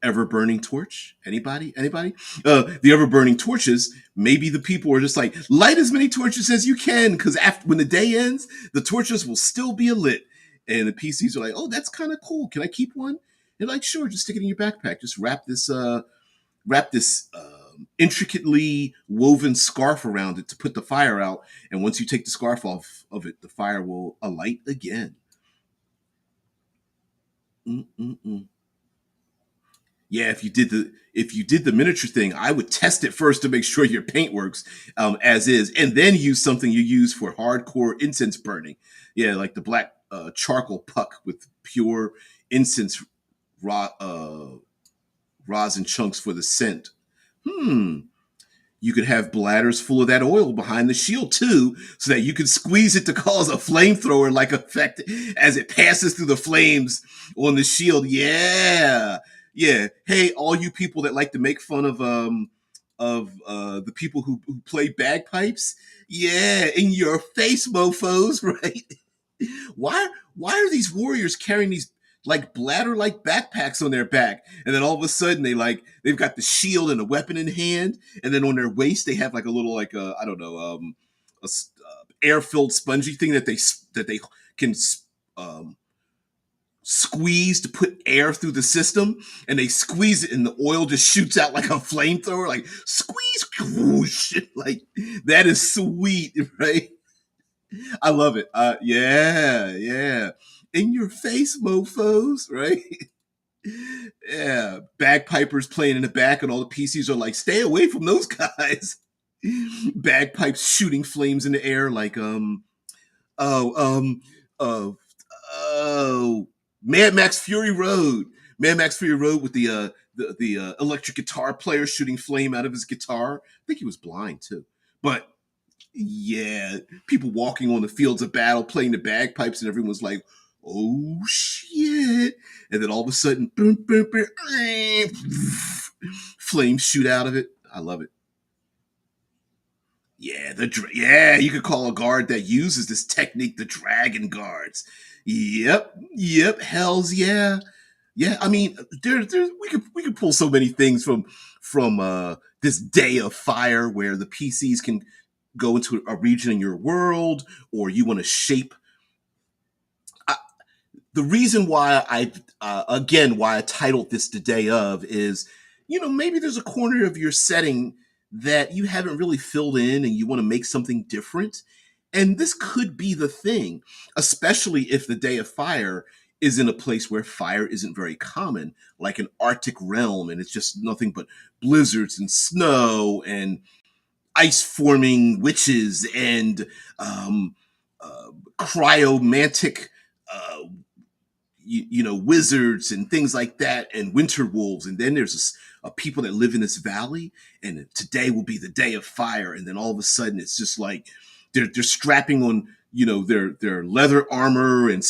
ever burning torch? Anybody? The ever burning torches. Maybe the people are just like, light as many torches as you can, because when the day ends, the torches will still be lit. And the PCs are like, oh, that's kind of cool. Can I keep one? They're like, sure, just stick it in your backpack. Just wrap this intricately woven scarf around it to put the fire out. And once you take the scarf off of it, the fire will alight again. Mm-mm-mm. Yeah, if you did the miniature thing, I would test it first to make sure your paint works as is, and then use something you use for hardcore incense burning. Yeah, like the black charcoal puck with pure incense rosin chunks for the scent. You could have bladders full of that oil behind the shield too, so that you can squeeze it to cause a flamethrower like effect as it passes through the flames on the shield. Yeah. Yeah. Hey, all you people that like to make fun of the people who play bagpipes. Yeah, in your face, mofos, right? Why are these warriors carrying these like bladder like backpacks on their back, and then all of a sudden they've got the shield and a weapon in hand, and then on their waist they have like a little like I don't know air filled spongy thing that they can um, squeeze to put air through the system, and they squeeze it and the oil just shoots out like a flamethrower, like squeeze whoosh. Like, that is sweet, right? I love it. Yeah. In your face, mofos, right? Yeah. Bagpipers playing in the back, and all the PCs are like, stay away from those guys. Bagpipes shooting flames in the air, like oh uh oh Mad Max Fury Road. Mad Max Fury Road with the the electric guitar player shooting flame out of his guitar. I think he was blind too, but yeah, people walking on the fields of battle playing the bagpipes, and everyone's like, "Oh shit!" And then all of a sudden, boom, boom, boom, flames shoot out of it. I love it. Yeah, yeah, you could call a guard that uses this technique the Dragon Guards. Yep, yep, hell's yeah, yeah. I mean, we could pull so many things from this Day of Fire, where the PCs can go into a region in your world, or you want to shape. I, the reason why why I titled this the Day of is, maybe there's a corner of your setting that you haven't really filled in and you want to make something different, and this could be the thing, especially if the Day of Fire is in a place where fire isn't very common, like an Arctic realm, and it's just nothing but blizzards and snow and ice forming witches and um, cryomantic uh, wizards and things like that, and winter wolves. And then there's people that live in this valley, and today will be the Day of Fire. And then all of a sudden, it's just like they're strapping on their leather armor, and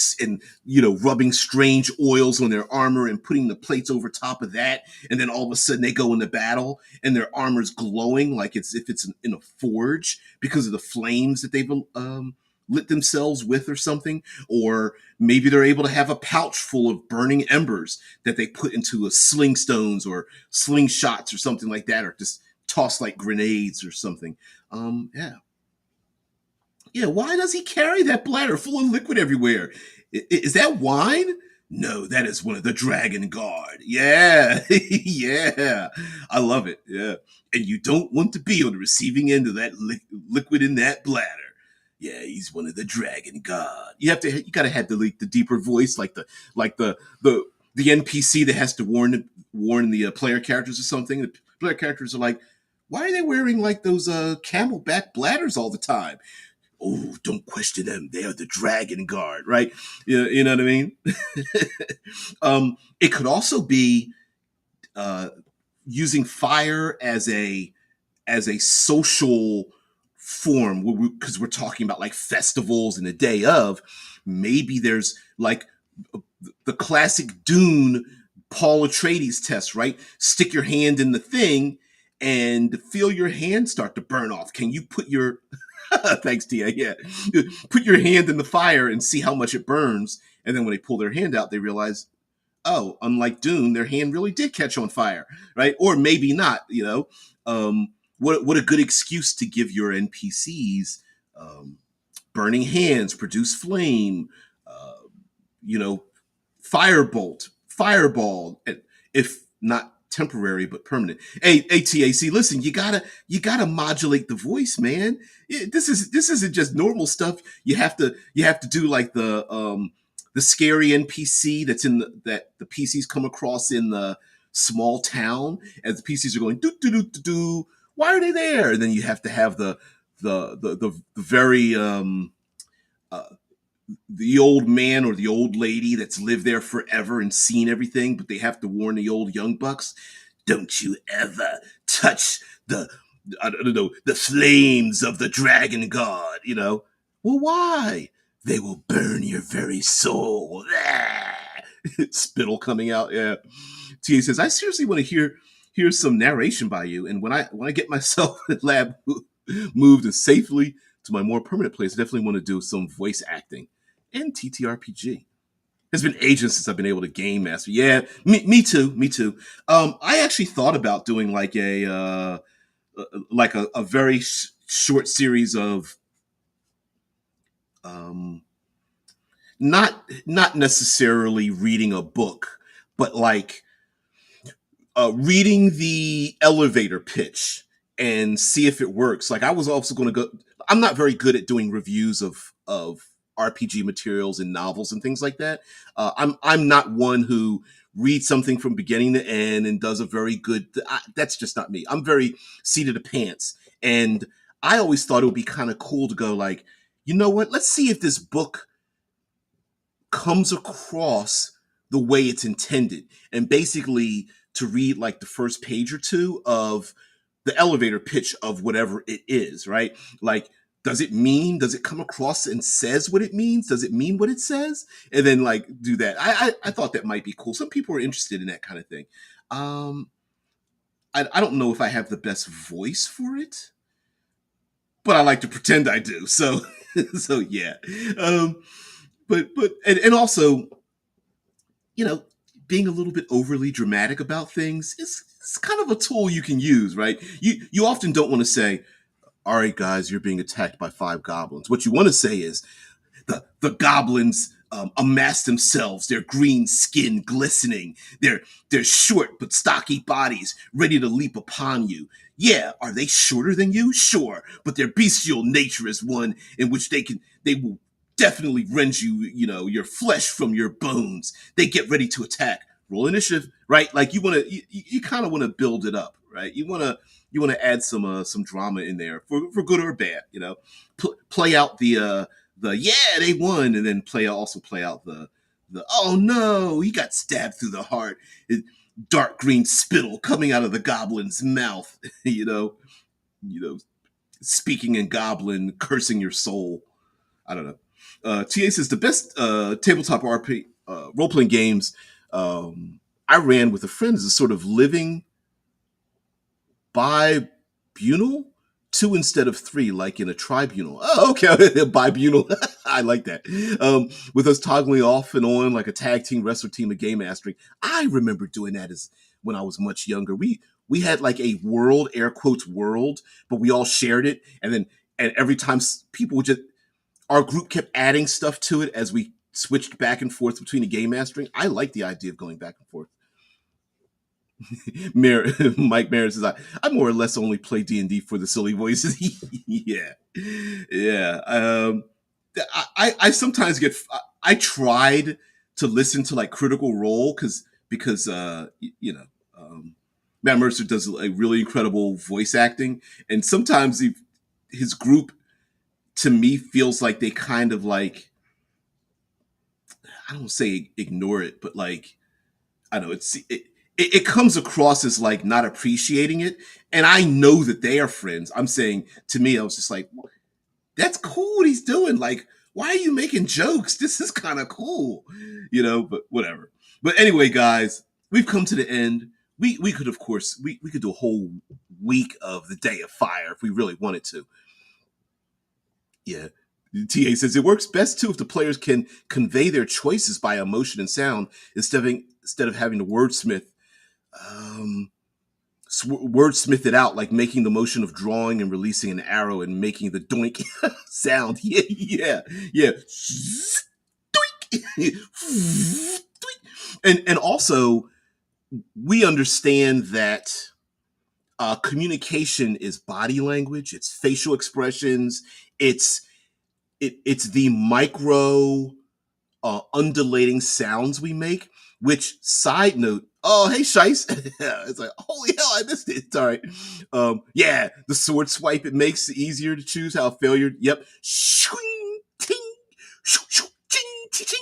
rubbing strange oils on their armor and putting the plates over top of that. And then all of a sudden, they go into battle, and their armor's glowing like it's if it's in a forge because of the flames that they've lit themselves with or something. Or maybe they're able to have a pouch full of burning embers that they put into a sling stones or slingshots or something like that, or just toss like grenades or something. Yeah. Yeah, why does he carry that bladder full of liquid everywhere? Is that wine? No, that is one of the Dragon Guard. Yeah, yeah. I love it. Yeah. And you don't want to be on the receiving end of that liquid in that bladder. Yeah, he's one of the Dragon Guard. You gotta have the deeper voice, like the NPC that has to warn the player characters or something. The player characters are like, why are they wearing like those camelback bladders all the time? Oh, don't question them. They are the Dragon Guard, right? You know what I mean? It could also be uh, using fire as a social form, because we're talking about like festivals and the day of. Maybe there's like the classic Dune Paul Atreides test, right? Stick your hand in the thing and feel your hand start to burn off. Can you put your thanks, Tia. Yeah, put your hand in the fire and see how much it burns. And then when they pull their hand out, they realize, oh, unlike Dune, their hand really did catch on fire, right? Or maybe not. What a good excuse to give your NPCs um, burning hands, produce flame, uh, you know, firebolt, fireball, if not temporary but permanent. Hey, ATAC, listen, you gotta modulate the voice, man. This isn't just normal stuff. You have to do like the scary NPC that the PCs come across in the small town, as the PCs are going do do do do do. Why are they there? And then you have to have the very uh, the old man or the old lady that's lived there forever and seen everything, but they have to warn the old young bucks, don't you ever touch the, I don't know, the flames of the Dragon God, Well, why? They will burn your very soul. Spittle coming out, yeah. TA says, I seriously want to hear some narration by you, and when I get myself lab moved and safely to my more permanent place, I definitely want to do some voice acting and TTRPG. It's been ages since I've been able to game master. Yeah, me too. Me too. I actually thought about doing like a very short series of um, not necessarily reading a book, but like reading the elevator pitch and see if it works. Like I was also going to go. I'm not very good at doing reviews of RPG materials and novels and things like that. I'm not one who reads something from beginning to end and does a very good. That's just not me. I'm very seat of the pants, and I always thought it would be kind of cool to go like, you know what? Let's see if this book comes across the way it's intended, and basically to read like the first page or two of the elevator pitch of whatever it is, right? Like, does it come across and says what it means? Does it mean what it says? And then like do that. I thought that might be cool. Some people are interested in that kind of thing. Um, I don't know if I have the best voice for it, but I like to pretend I do. So so yeah. Um, and also, you know, being a little bit overly dramatic about things is kind of a tool you can use, right? You often don't want to say, "All right, guys, you're being attacked by 5 goblins." What you want to say is, the goblins amass themselves, their green skin glistening, their short but stocky bodies ready to leap upon you. Yeah, are they shorter than you? Sure, but their bestial nature is one in which they will definitely rend your flesh from your bones. They get ready to attack. Roll initiative, right? Like you kind of want to build it up, right? You want to add some drama in there for good or bad, play out the yeah they won, and then play out the oh no, he got stabbed through the heart. Dark green spittle coming out of the goblin's mouth. You know, speaking in goblin, cursing your soul. I don't know. TA says the best tabletop RP role playing games I ran with a friend is a sort of living bibunal, 2 instead of 3, like in a tribunal. Oh, okay, bibunal. I like that. With us toggling off and on like a tag team wrestler team of game mastering. I remember doing that as when I was much younger. We had like a world, air quotes world, but we all shared it, and every time people would just our group kept adding stuff to it as we switched back and forth between the game mastering. I like the idea of going back and forth. Mike Marin says, I more or less only play D&D for the silly voices. Yeah. Yeah. I sometimes I tried to listen to like Critical Role because Matt Mercer does a really incredible voice acting, and sometimes his group to me feels like they kind of like, I don't say ignore it, but like, I don't know, it comes across as like not appreciating it. And I know that they are friends. I'm saying, to me, I was just like, that's cool what he's doing. Like, why are you making jokes? This is kind of cool, but whatever. But anyway, guys, we've come to the end. We could, of course, we could do a whole week of the Day of Fire if we really wanted to. Yeah. TA says it works best too if the players can convey their choices by emotion and sound instead of having to um, wordsmith it out, like making the motion of drawing and releasing an arrow and making the doink sound. Yeah. Doink. And also we understand that communication is body language, it's facial expressions, it's the micro undulating sounds we make. Which, side note, oh hey Shice, it's like holy hell I missed it. It's all right. Yeah, the sword swipe it makes it easier to choose how failure. Yep, shwing ting, shoo, shoo, ching, ching, ching.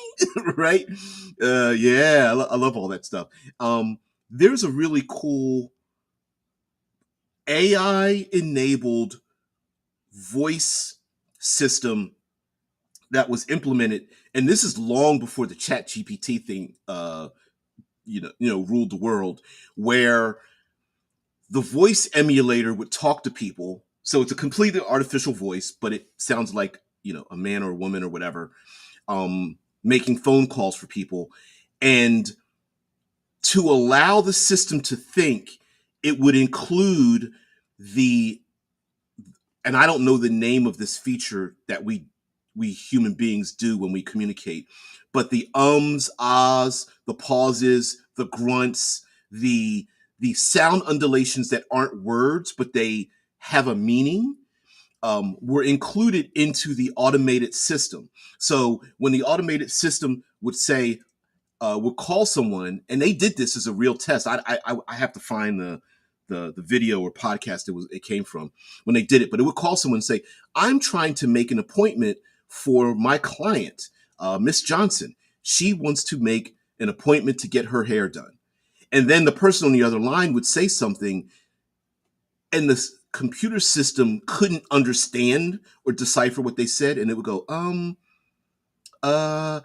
Right? Yeah, I love all that stuff. There's a really cool AI enabled voice system that was implemented, and this is long before the Chat GPT thing, ruled the world, where the voice emulator would talk to people. So it's a completely artificial voice, but it sounds like a man or a woman or whatever, making phone calls for people, and to allow the system to think, it would include the and I don't know the name of this feature that we human beings do when we communicate, but the ums, ahs, the pauses, the grunts, the sound undulations that aren't words but they have a meaning, were included into the automated system. So when the automated system would say, would call someone, and they did this as a real test. I have to find the video or podcast it came from when they did it, but it would call someone and say, "I'm trying to make an appointment for my client, Miss Johnson. She wants to make an appointment to get her hair done." And then the person on the other line would say something, and the computer system couldn't understand or decipher what they said, and it would go, uh,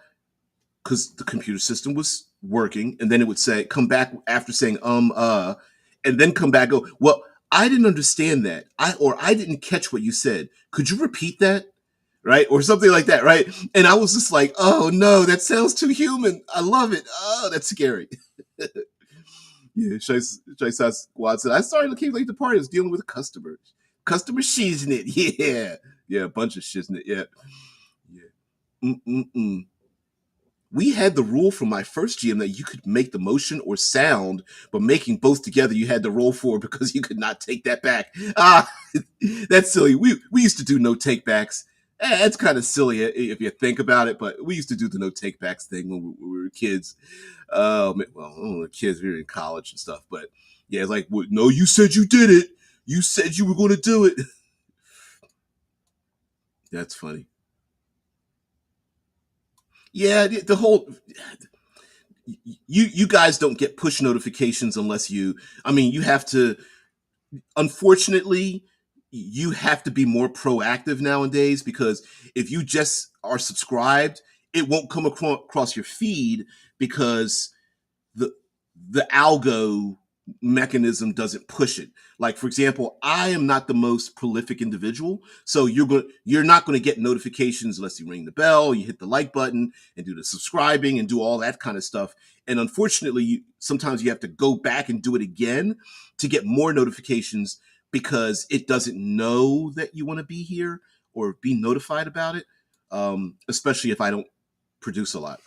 because the computer system was working, and then it would say, come back after saying, and then come back, go, well, I didn't understand that. I didn't catch what you said. Could you repeat that? Right? Or something like that, right? And I was just like, oh no, that sounds too human. I love it. Oh, that's scary. Yeah, Shay Squad said, I started looking late the party. I was dealing with customers. Customer shiznit. Yeah. Yeah, a bunch of shiznit. Yeah. Yeah. Mm-mm-mm. We had the rule from my first GM that you could make the motion or sound, but making both together you had to roll for because you could not take that back. Ah, that's silly. We used to do no takebacks. That's kind of silly if you think about it, but we used to do the no takebacks thing when we were kids. Well, kids, we were in college and stuff, but yeah, it's like, no, you said you did it. You said you were going to do it. That's funny. Yeah, the whole you guys don't get push notifications unless you. I mean, you have to. Unfortunately, you have to be more proactive nowadays because if you just are subscribed, it won't come across your feed because the the algo mechanism doesn't push it. Like for example, I am not the most prolific individual, so you're not going to get notifications unless you ring the bell, you hit the like button, and do the subscribing and do all that kind of stuff. And unfortunately, sometimes you have to go back and do it again to get more notifications because it doesn't know that you want to be here or be notified about it. Especially if I don't produce a lot.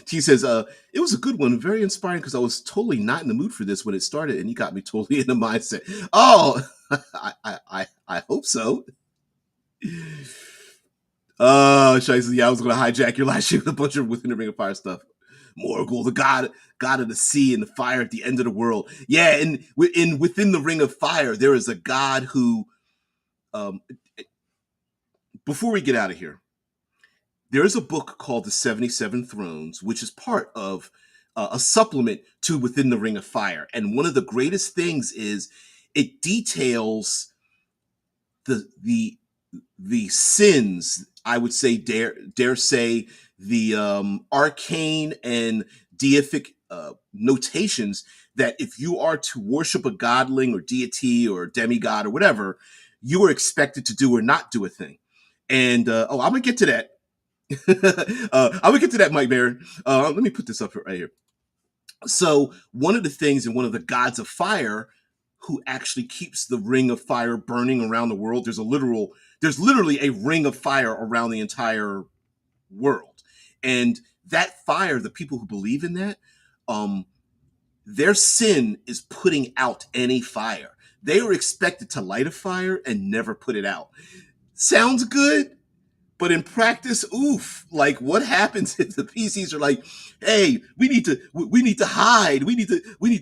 She says, it was a good one, very inspiring because I was totally not in the mood for this when it started, and you got me totally in the mindset. Oh, I hope so. Shai says, yeah, I was going to hijack your last year with a bunch of Within the Ring of Fire stuff. Morgul, the god of the sea and the fire at the end of the world. Yeah, and Within the Ring of Fire, there is a god who, um, before we get out of here, there is a book called The 77 Thrones, which is part of a supplement to Within the Ring of Fire. And one of the greatest things is it details the sins, I would say, dare say, the arcane and deific notations that if you are to worship a godling or deity or demigod or whatever, you are expected to do or not do a thing. And I'm gonna get to that. I'm gonna get to that, Mike Baron. Let me put this up right here. So one of the things, and one of the gods of fire, who actually keeps the ring of fire burning around the world. There's literally a ring of fire around the entire world, and that fire, the people who believe in that, um, their sin is putting out any fire. They were expected to light a fire and never put it out. Sounds good, but in practice, oof! Like, what happens if the PCs are like, "Hey, we need to hide. We need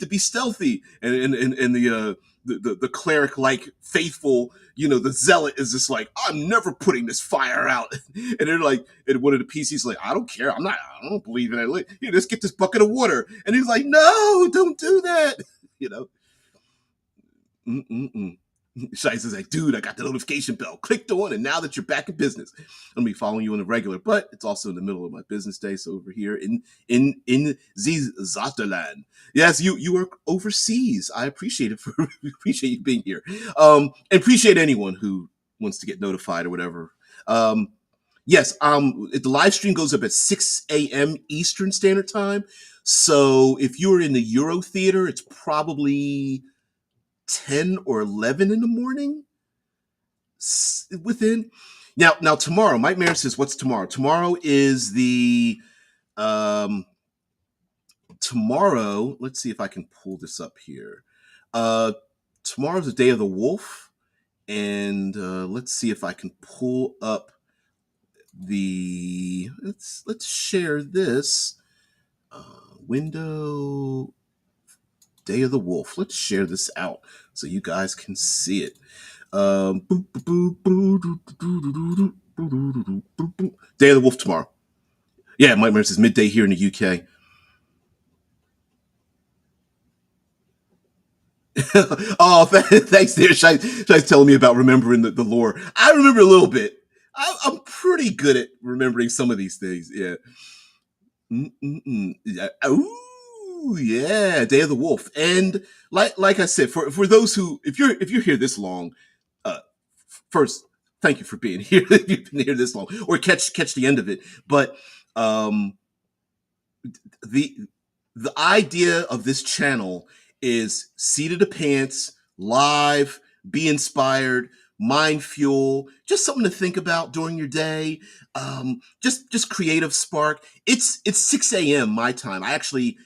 to be stealthy," and the cleric like faithful, the zealot is just like, "I'm never putting this fire out," and they're like, and one of the PCs like, "I don't care. I don't believe in it. Here, let's get this bucket of water," and he's like, "No, don't do that." You know. Mm-mm-mm. Shice is like, dude, I got the notification bell clicked on, and now that you're back in business, I'm gonna be following you on the regular. But it's also in the middle of my business day, so over here in Zataland. Yes, you are overseas. I appreciate it for appreciate you being here. And appreciate anyone who wants to get notified or whatever. Yes, the live stream goes up at 6 a.m. Eastern Standard Time. So if you're in the Euro Theater, it's probably 10 or 11 in the morning within. Now tomorrow, Mike Mayer says, what's tomorrow? Tomorrow is the tomorrow, let's see if I can pull this up here. Tomorrow's the Day of the Wolf, and let's see if I can pull up the let's share this window. Day of the Wolf. Let's share this out so you guys can see it. Day of the Wolf tomorrow. Yeah, Mike Mercer says midday here in the UK. Oh, thanks there. Shai's telling me about remembering the lore. I remember a little bit. I'm pretty good at remembering some of these things. Yeah. Mm-mm-mm. Yeah. Ooh, yeah. Day of the Wolf. And like I said, for those who, if you're here this long, uh, first, thank you for being here. If you've been here this long, or catch the end of it. But um, the the idea of this channel is seat of the pants, live, be inspired, mind fuel, just something to think about during your day. Just creative spark. It's 6 a.m. my time. I actually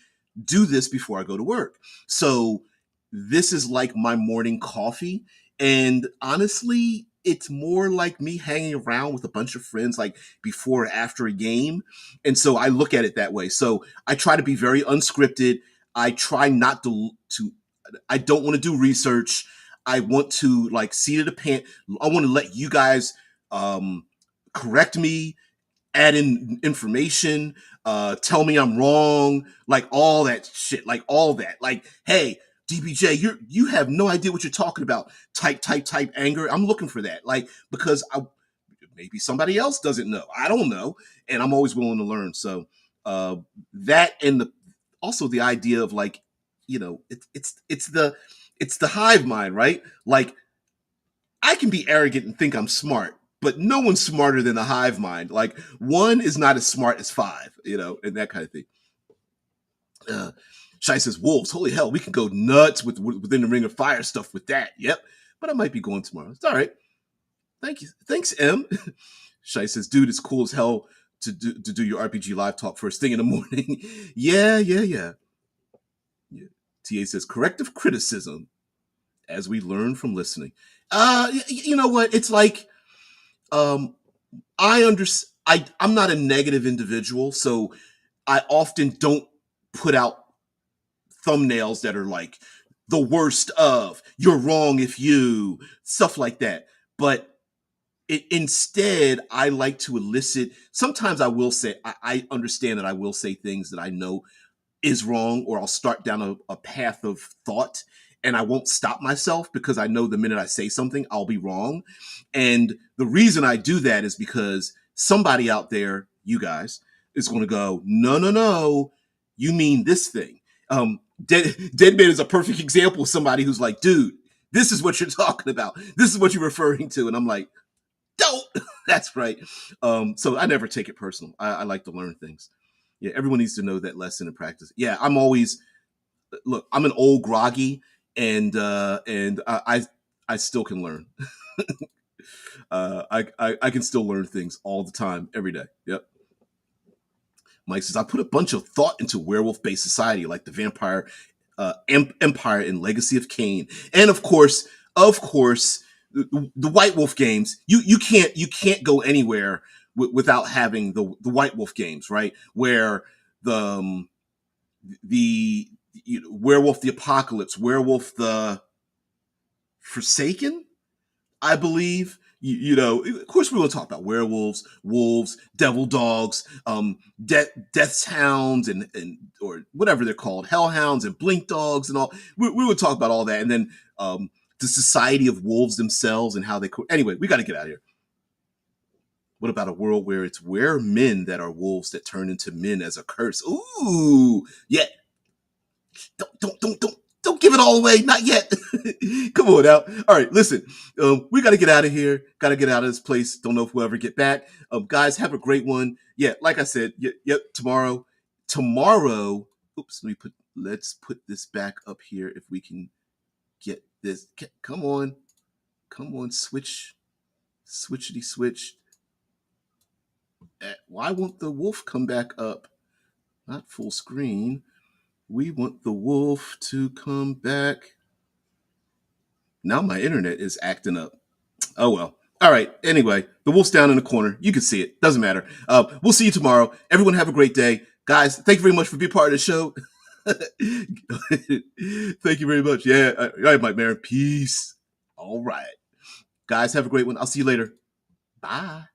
do this before I go to work. So this is like my morning coffee. And honestly, it's more like me hanging around with a bunch of friends, like before or after a game. And so I look at it that way. So I try to be very unscripted. I try not to I don't want to do research. I want to like seat of the pant. I want to let you guys um, correct me, add in information, tell me I'm wrong, like all that shit, like all that. Like, hey, DBJ, you have no idea what you're talking about. Type anger. I'm looking for that. Like, because maybe somebody else doesn't know. I don't know. And I'm always willing to learn. So uh that and the also the idea of like, it's the hive mind, right? Like I can be arrogant and think I'm smart, but no one's smarter than the hive mind. Like one is not as smart as five, and that kind of thing. Uh, Shai says, "Wolves, holy hell, we can go nuts within the Ring of Fire stuff with that." Yep, but I might be going tomorrow. It's all right. Thank you, thanks, M. Shai says, "Dude, it's cool as hell to do your RPG live talk first thing in the morning." Yeah. Ta says, "Corrective criticism as we learn from listening." You know what? It's like um I'm not a negative individual, so I often don't put out thumbnails that are like the worst of you're wrong if you stuff like that. But instead, I like to elicit. Sometimes I will say I understand that I will say things that I know is wrong, or I'll start down a path of thought and I won't stop myself because I know the minute I say something, I'll be wrong. And the reason I do that is because somebody out there, you guys, is going to go, no, no, no, you mean this thing. Deadman is a perfect example of somebody who's like, dude, this is what you're talking about. This is what you're referring to. And I'm like, don't. That's right. So I never take it personal. I like to learn things. Yeah, everyone needs to know that lesson and practice. Yeah, I'm always look. I'm an old groggy, and I still can learn. I can still learn things all the time, every day. Yep. Mike says I put a bunch of thought into werewolf-based society like the vampire empire and Legacy of Kain, and of course, the White Wolf games. You can't go anywhere without having the White Wolf games, right? Where the Werewolf the Apocalypse, Werewolf the Forsaken, I believe. Of course, we will talk about werewolves, wolves, devil dogs, death's hounds, and or whatever they're called, hellhounds and blink dogs, and all. We would talk about all that, and then the society of wolves themselves and how they. Anyway, we got to get out of here. What about a world where it's were men that are wolves that turn into men as a curse? Ooh, yeah. Don't give it all away. Not yet. Come on now. All right, listen. We got to get out of here. Got to get out of this place. Don't know if we'll ever get back. Guys, have a great one. Yeah, like I said. Yep. Tomorrow. Tomorrow. Oops. Let's put this back up here if we can get this. Come on. Come on. Switchity switch. Why won't the wolf come back up? Not full screen. We want the wolf to come back. Now my internet is acting up. Oh well. All right. Anyway, the wolf's down in the corner. You can see it. Doesn't matter. We'll see you tomorrow. Everyone have a great day. Guys, thank you very much for being part of the show. Thank you very much. Yeah. All right, Mike Marin. Peace. All right. Guys, have a great one. I'll see you later. Bye.